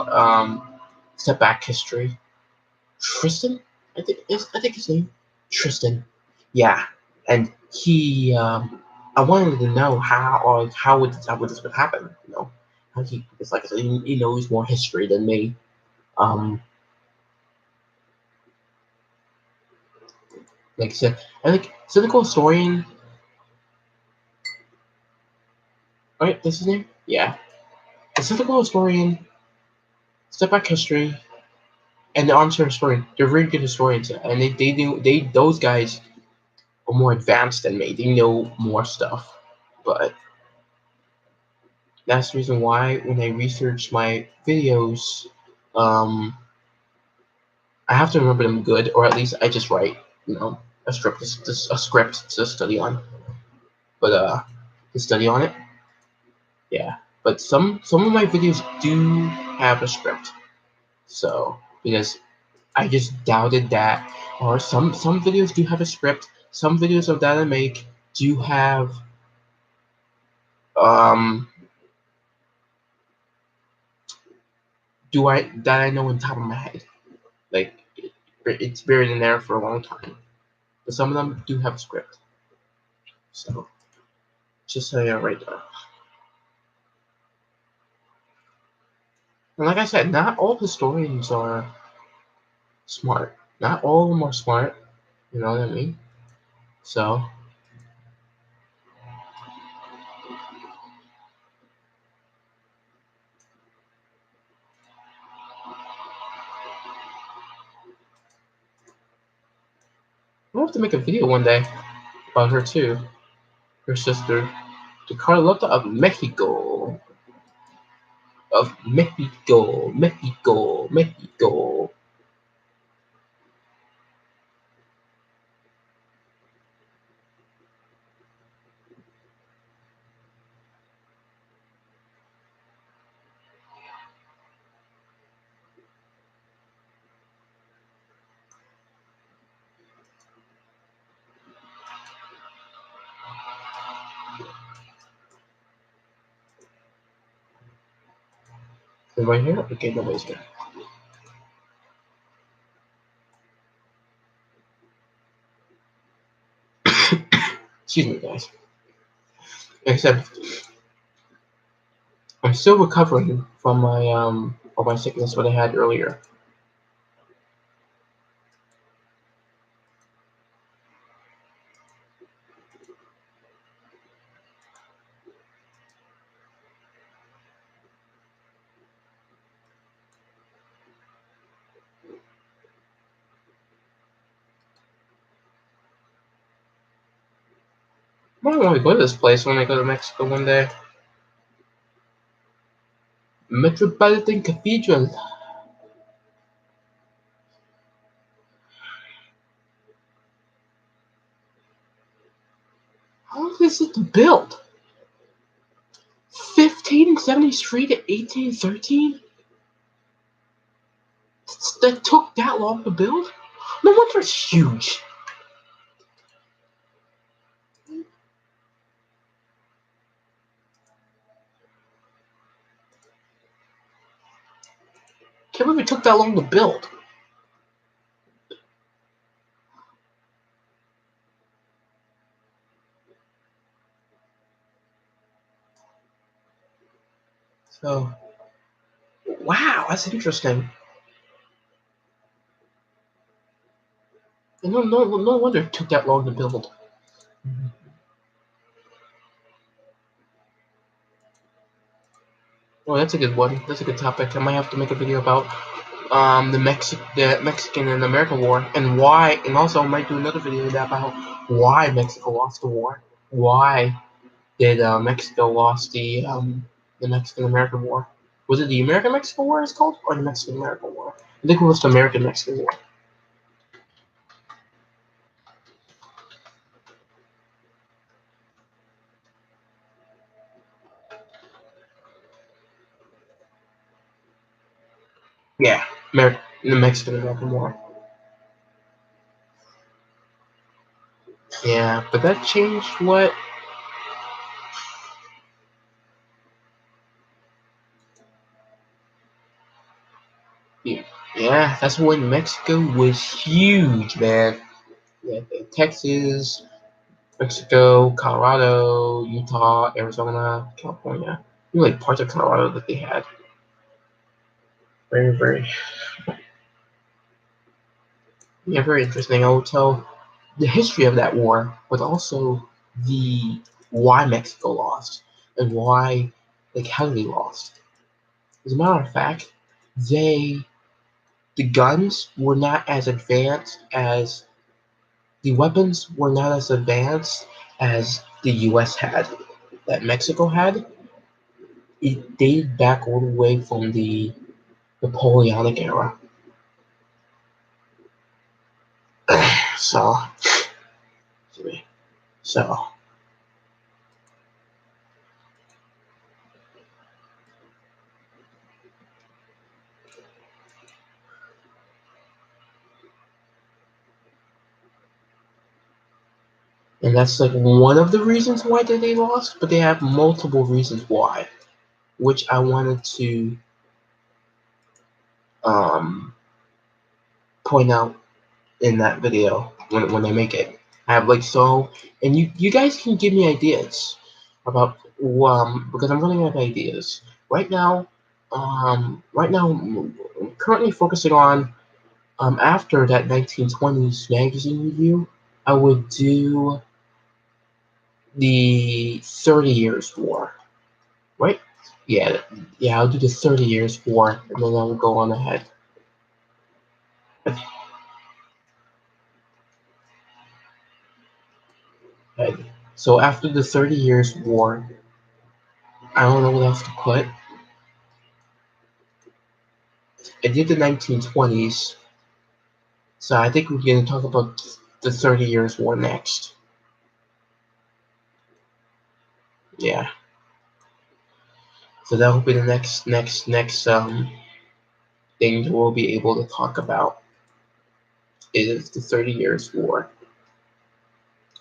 step back history. Tristan, I think his name Tristan. Yeah, and he I wanted to know how would this would happen. You know, how it's like I said, he knows more history than me. Um, like I said, I think cynical historian. Right, that's his name. Yeah, the cynical historian, step back history, and the armchair historian. They're very good historians, and those guys are more advanced than me. They know more stuff, but that's the reason why when I research my videos, um, I have to remember them good, or at least I just write, a script, a script to study on. But to study on it, yeah. But some of my videos do have a script, so because I just doubted that, or some videos do have a script. Some videos of that I make do have that I know on top of my head, like it's buried in there for a long time. But some of them do have a script, so just so you're right there. And like I said, not all historians are smart. Not all of them are smart. You know what I mean? So I'll have to make a video one day about her too. Her sister, the Carlota of Mexico. Of Mexico, Mexico, Mexico. Anybody here? Okay, nobody's here. Excuse me, guys. Like I said, I'm still recovering from my sickness what I had earlier. I might want to go to this place when I go to Mexico one day. Metropolitan Cathedral. How long is it to build? 1573 to 1813? That took that long to build? No wonder it's huge. Can't believe it took that long to build. So, wow, that's interesting. No wonder it took that long to build. Oh, that's a good one. That's a good topic. I might have to make a video about the Mexican and American War and why, and also I might do another video about why Mexico lost the war. Why did Mexico lost the Mexican American War? Was it the American Mexican War it's called, or the Mexican American War? I think it was the American Mexican War. Yeah, the Mexican American War. Yeah, but that changed what? Yeah, that's when Mexico was huge, man. Yeah, Texas, Mexico, Colorado, Utah, Arizona, California. Even like parts of Colorado that they had. Very, very, yeah, very interesting. I will tell the history of that war, but also the why Mexico lost and why, like, how they lost. As a matter of fact, the guns were not as advanced as the weapons were not as advanced as the U.S. had, that Mexico had. It dated back all the way from the Napoleonic era. So and that's like one of the reasons why they lost, but they have multiple reasons why, which I wanted to point out in that video when I make it. I have like so, and you guys can give me ideas about because I'm running out of ideas right now. I'm currently focusing on after that 1920s magazine review, I would do the 30 Years War, right? Yeah, yeah, I'll do the 30 Years War, and then I'll go on ahead. So after the 30 Years War, I don't know what else to put. I did the 1920s, so I think we're going to talk about the 30 Years War next. Yeah. So that will be the next thing that we'll be able to talk about is the 30 Years War,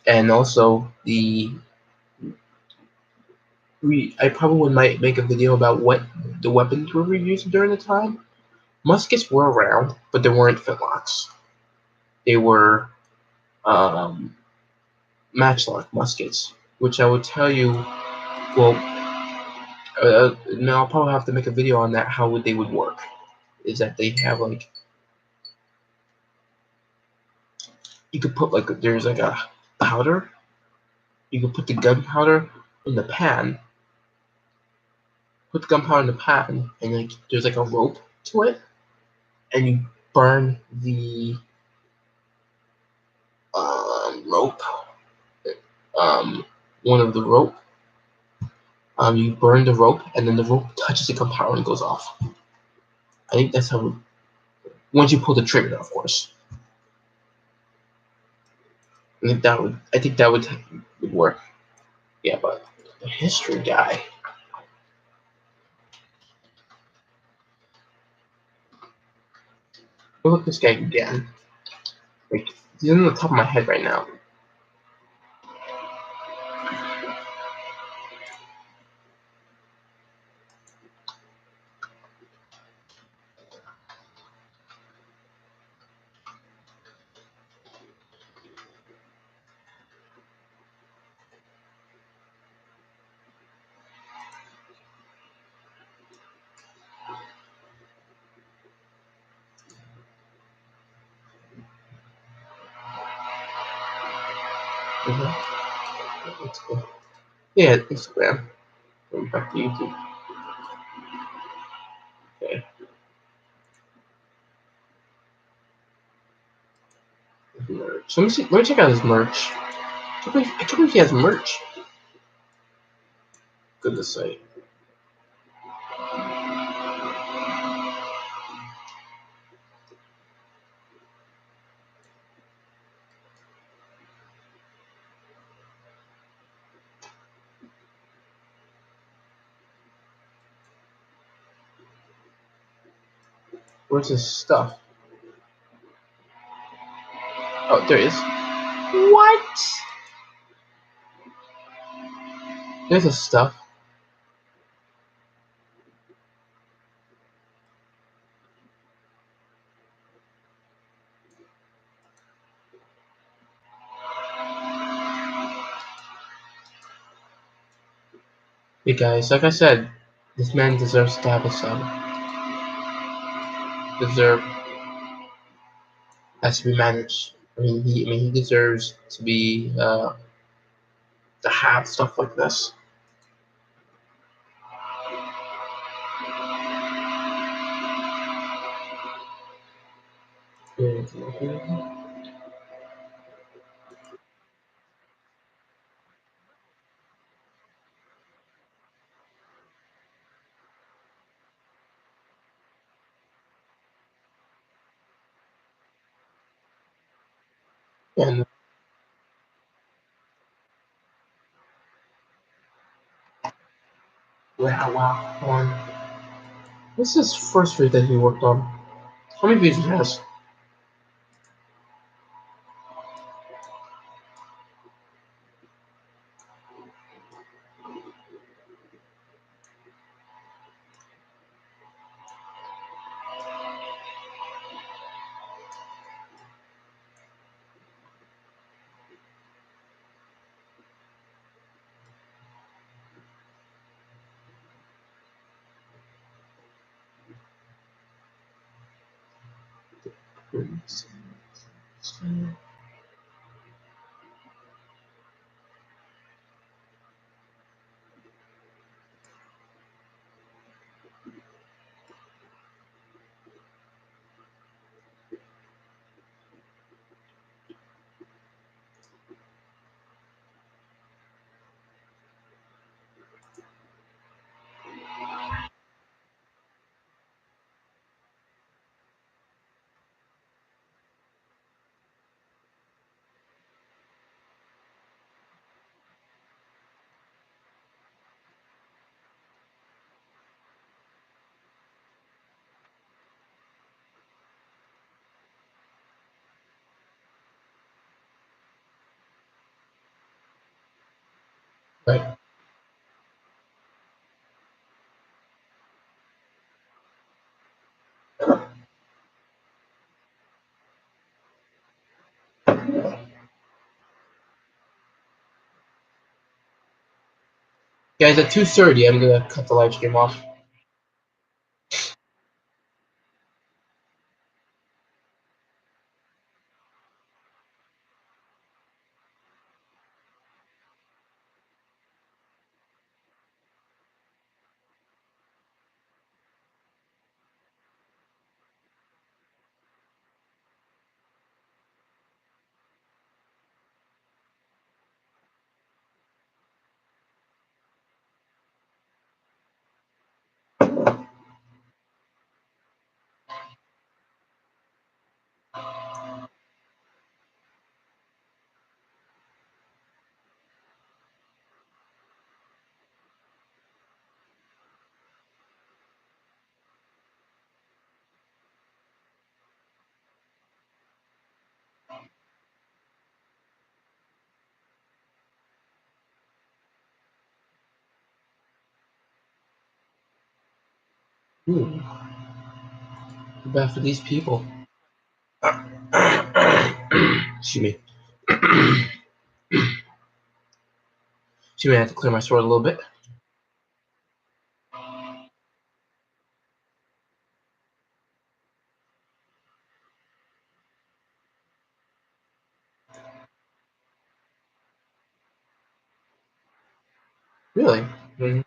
and also I probably might make a video about what the weapons were used during the time. Muskets were around, but they weren't filintlocks. They were matchlock muskets, which I would tell you. Well, now I'll probably have to make a video on that. How they would work is that they have like you could put like there's like a powder. You could put the gunpowder in the pan. Put the gunpowder in the pan, and like there's like a rope to it, and you burn the rope. One of the rope. You burn the rope, and then the rope touches the gunpowder and goes off. I think that's how. Once you pull the trigger, of course. I think that would work. Yeah, but the history guy. Look at this guy again. Like he's on the top of my head right now. Let's go. Yeah, Instagram. Going back to YouTube. Okay. Merch. Let me see. Let me check out his merch. I can't believe he has merch. Goodness sake. Where's his stuff? Oh, there it is. What? There's his stuff. Hey guys, like I said, this man deserves to have a son. Deserve has to be managed. He deserves to be to have stuff like this. And wow. What's his first rig that he worked on? How many views he has? Right. Guys, at 2:30, I'm gonna cut the live stream off. Ooh, too bad for these people. Excuse me. Excuse me, I have to clear my throat a little bit. Really? Mm-hmm.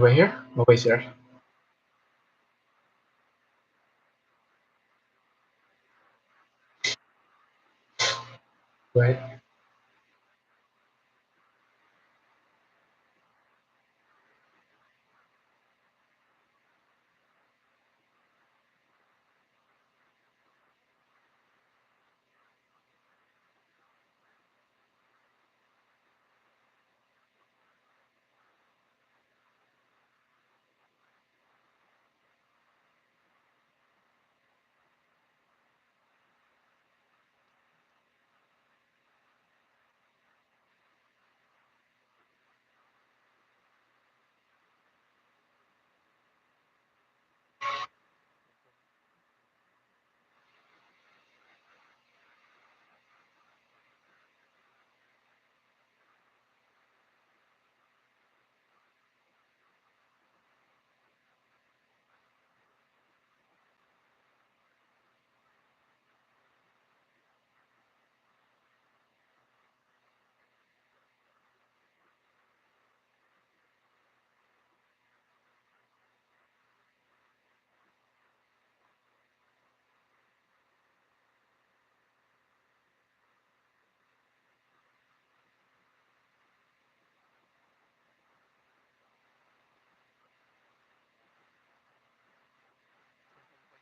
Right here? Oh, wait, sir. Right.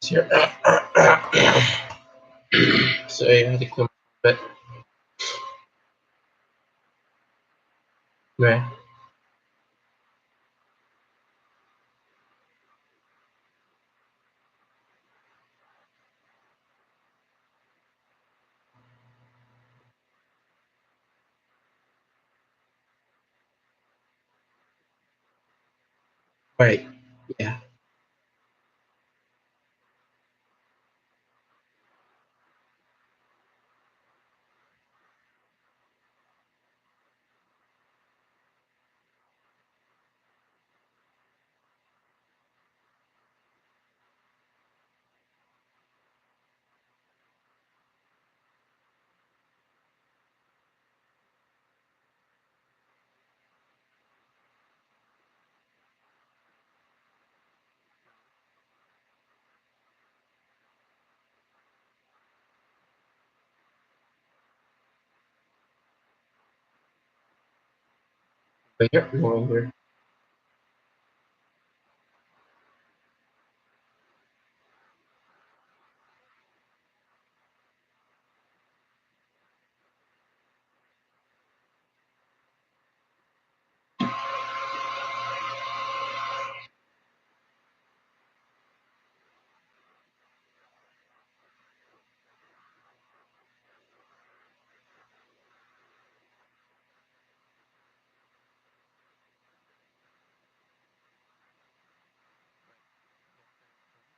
Here. So I had to clear my bit. Right. Right. Yeah. But here, no here.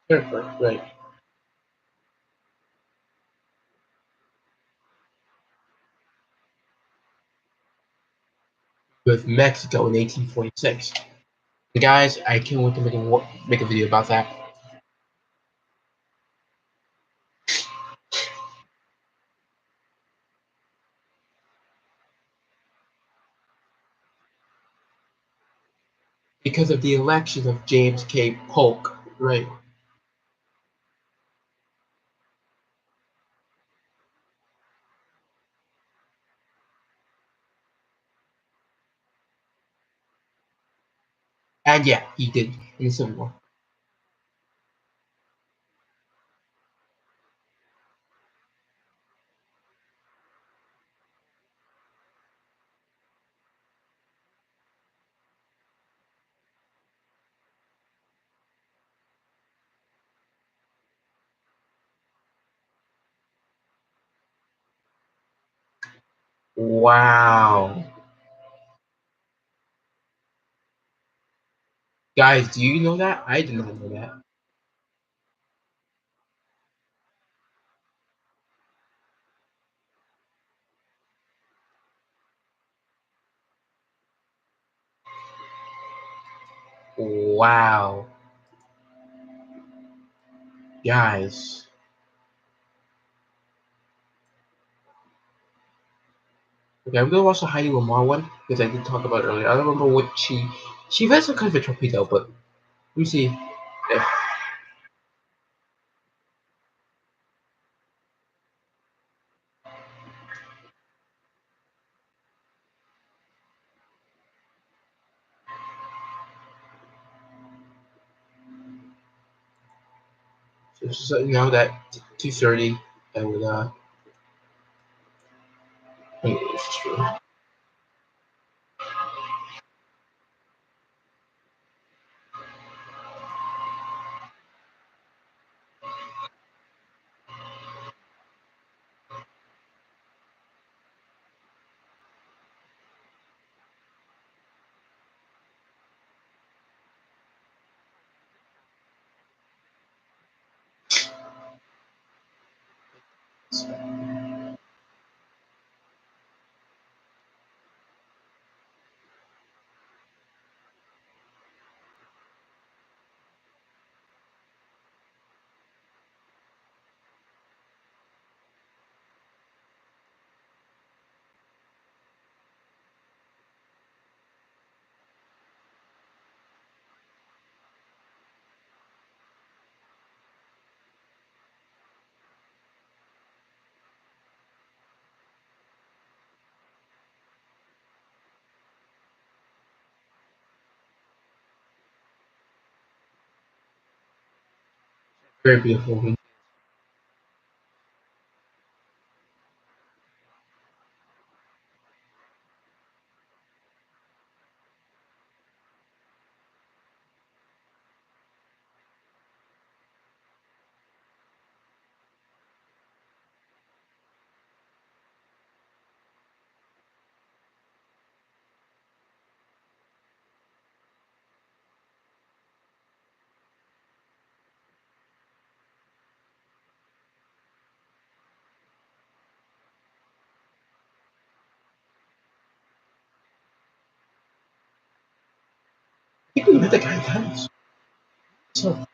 Perfect. Right. With Mexico in 1846. And guys, I can't wait to make a video about that. Because of the election of James K. Polk. Right. And yeah, he did in the Civil War. Wow. Guys, do you know that? I did not know that. Wow. Guys. Okay, I'm gonna watch the Heidi Lamar one because I did talk about it earlier. I don't remember what she has some kind of a torpedo, but we see. If, so now that 2:30, I would wait, it's true. Very beautiful. You can met the guy once. So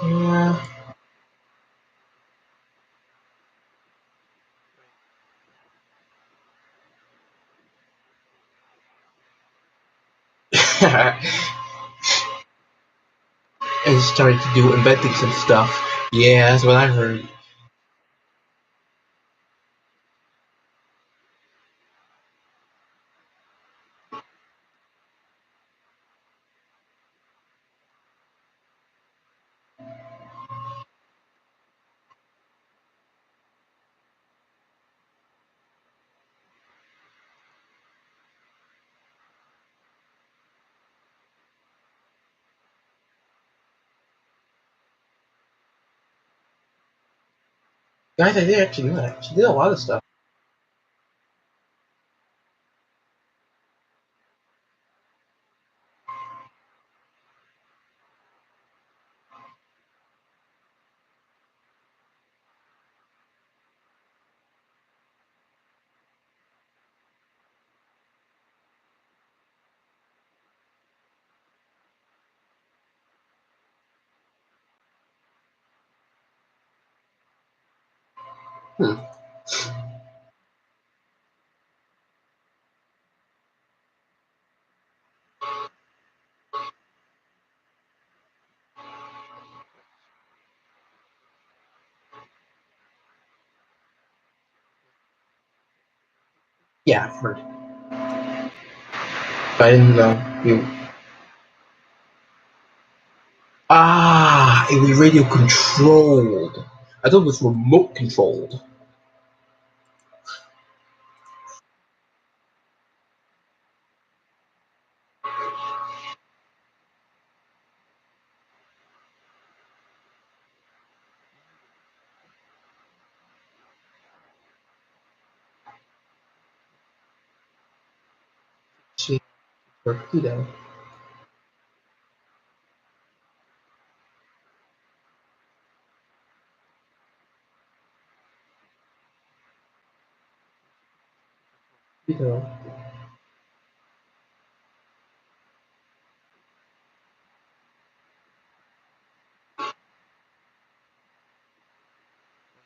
yeah. And started to do inventing some stuff. Yeah, that's what I heard. Guys, I did actually do that. She did a lot of stuff. Hmm. Yeah, I've heard. But I didn't know you. Ah, it was radio controlled. I thought it was remote controlled. She torpedo. Torpedo.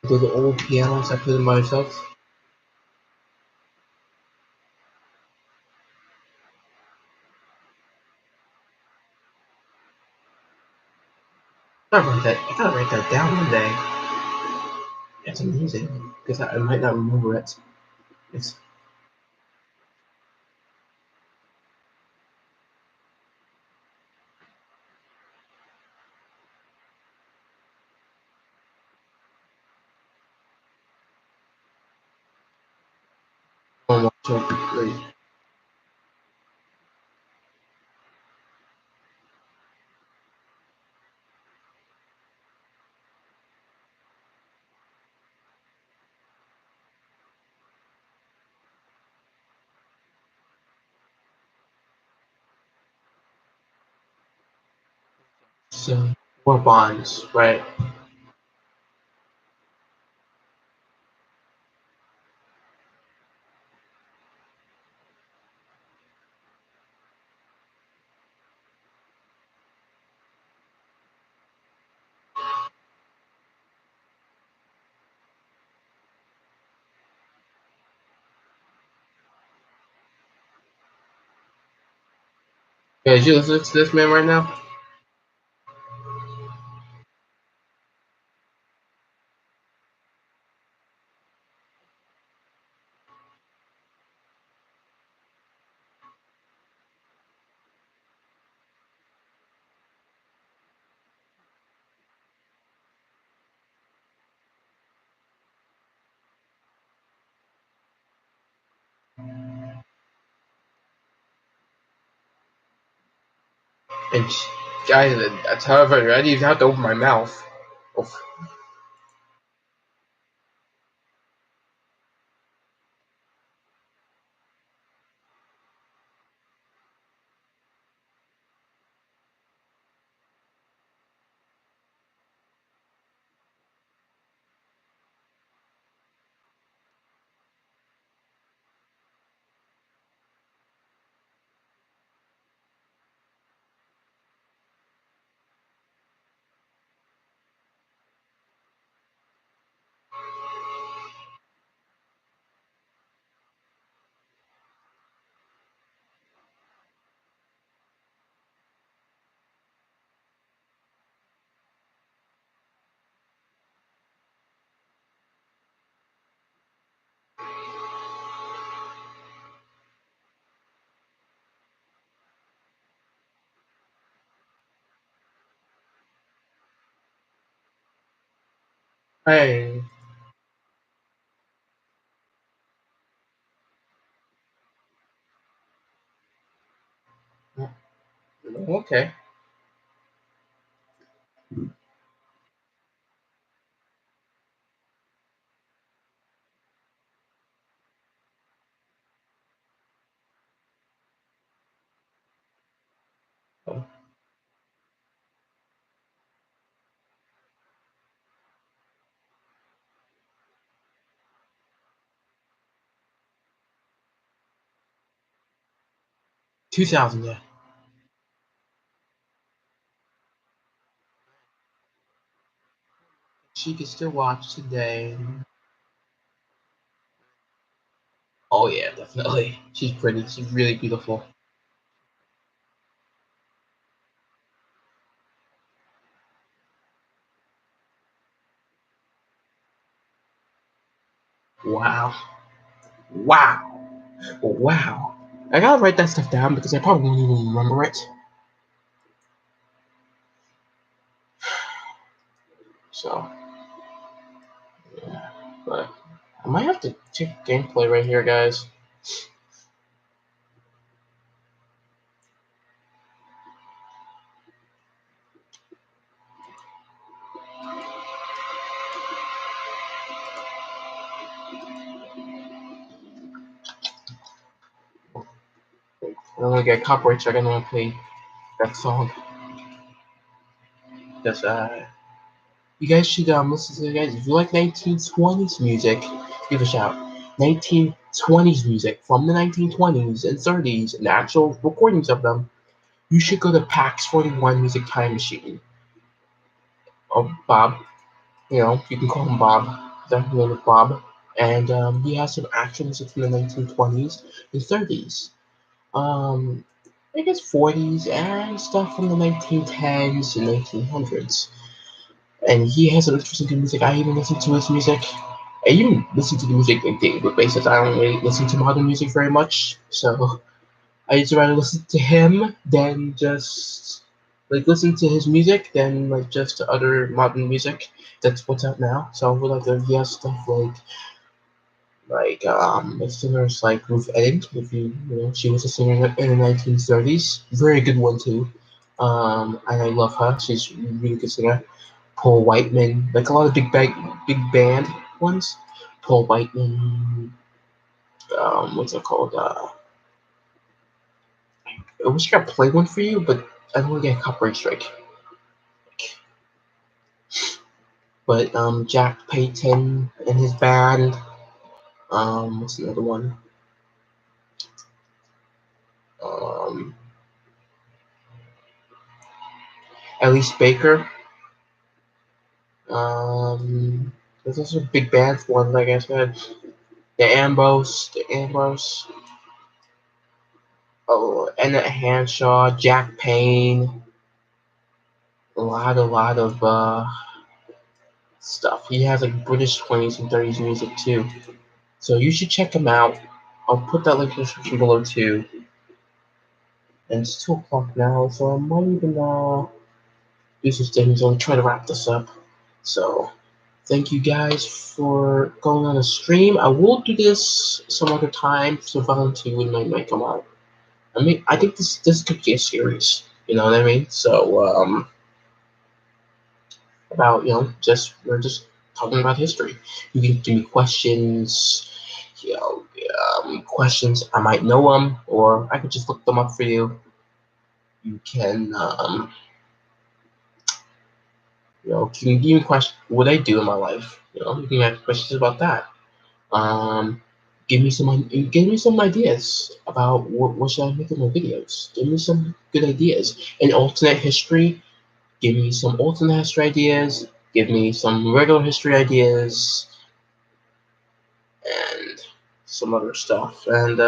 The old pianos I played myself. I gotta write that down one day. It's amazing because I might not remember it. It's almost so great. So more bonds, right? Yeah, did you listen to this man right now? And guys, that's however I didn't even have to open my mouth. Oof. 哎，okay. Oh, 2000, yeah. She can still watch today. Oh yeah, definitely. She's pretty. She's really beautiful. Wow. Wow. Wow. I gotta write that stuff down because I probably won't even remember it. So, yeah. But I might have to check gameplay right here, guys. I don't want to get copyright check. I don't want to play that song. Because, you guys should listen to it, guys. If you like 1920s music, give a shout. 1920s music from the 1920s and 30s and actual recordings of them. You should go to PAX 41 Music Time Machine. Of Bob, you can call him Bob. His name is Bob, and he has some actual music from the 1920s and 30s. Um, I guess 40s and stuff from the 1910s and 1900s. And he has some interesting good music. I even listen to his music. I even listen to the music like daily basis. I don't really listen to modern music very much, so I just rather listen to him than just like listen to his music than like just to other modern music. That's what's out now. So I would like to he has stuff like singers like Ruth Edding, if she was a singer in the 1930s. Very good one too. And I love her. She's a really good singer. Paul Whiteman, like a lot of big band ones. Paul Whiteman, what's it called? I wish I could play one for you, but I don't want to get a copyright strike. But Jack Payton and his band. What's another one? Um, Elise Baker. There's also a big band one, like I said. The Ambos. Oh, Anna Hanshaw, Jack Payne. A lot of stuff. He has like British 20s and 30s music too. So you should check him out. I'll put that link in the description below too. And it's 2 o'clock now, so I might even do some things. I'll try to wrap this up. So thank you guys for going on a stream. I will do this some other time, so Valentine might come out. I mean, I think this could be a series. You know what I mean? So about we're just talking about history. You can give me questions. Questions I might know them, or I could just look them up for you. You can can give me questions. What I do in my life. You can ask questions about that. Um, give me some ideas about what should I make in my videos. Give me some good ideas. In alternate history, give me some alternate history ideas. Give me some regular history ideas, and some other stuff. And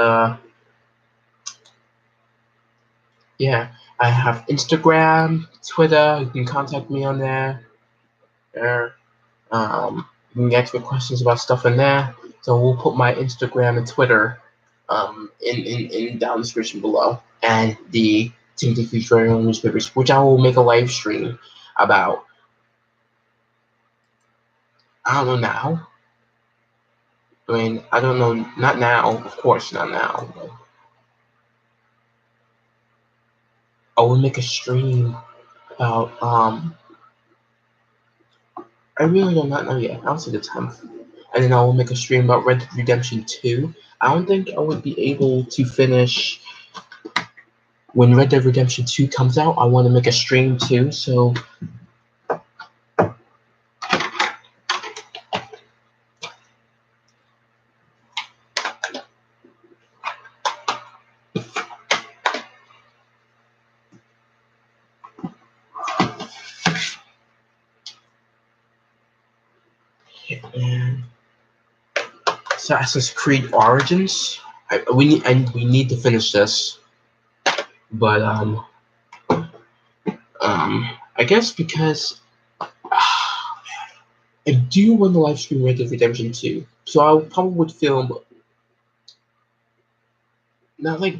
yeah, I have Instagram, Twitter. You can contact me on there. You can get your questions about stuff in there. So we'll put my Instagram and Twitter in down the description below, and the Timothy Future newspapers, which I will make a live stream about. I don't know now. I mean, I don't know. Not now, of course, not now. But I will make a stream about I really do not know yet. I'll see the time. And then I will make a stream about Red Dead Redemption 2. I don't think I would be able to finish when Red Dead Redemption 2 comes out. I want to make a stream too, so and Assassin's Creed Origins. We need to finish this, but I guess because I do want to live stream Red Dead Redemption 2, so I probably would film not like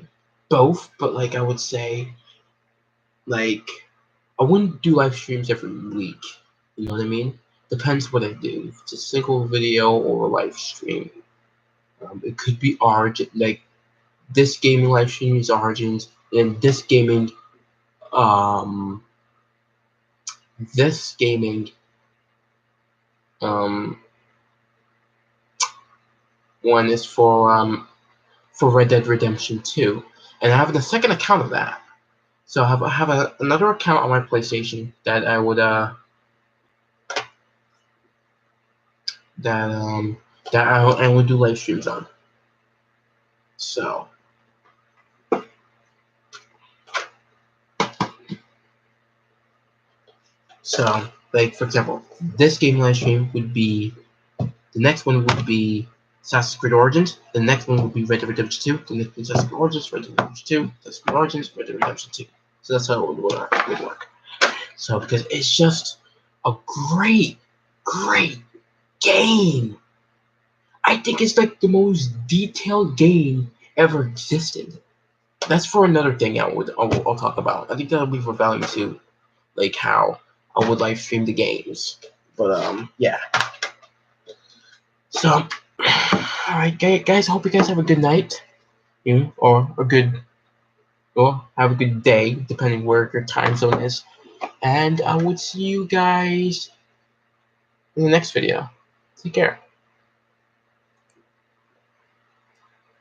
both, but like I would say like I wouldn't do live streams every week. You know what I mean? Depends what I do. If it's a single video or a live stream. It could be Origin, like this gaming live stream is Origins, and um, this gaming um, one is for Red Dead Redemption 2, and I have the second account of that. So I have another account on my PlayStation that I would I would do live streams on. So like for example, this game live stream would be the next one would be Assassin's Creed Origins. The next one would be Red Dead Redemption 2. The next one Assassin's Creed Origins, Red Dead Redemption 2, Assassin's Creed Origins, Red Dead Redemption 2. So that's how it would work. So because it's just a great game. I think it's like the most detailed game ever existed. That's for another thing I'll talk about. I think that'll be for Value 2, like how I would live stream the games. But yeah. So, alright, guys. I hope you guys have a good night, or have a good day, depending where your time zone is. And I would see you guys in the next video. Take care.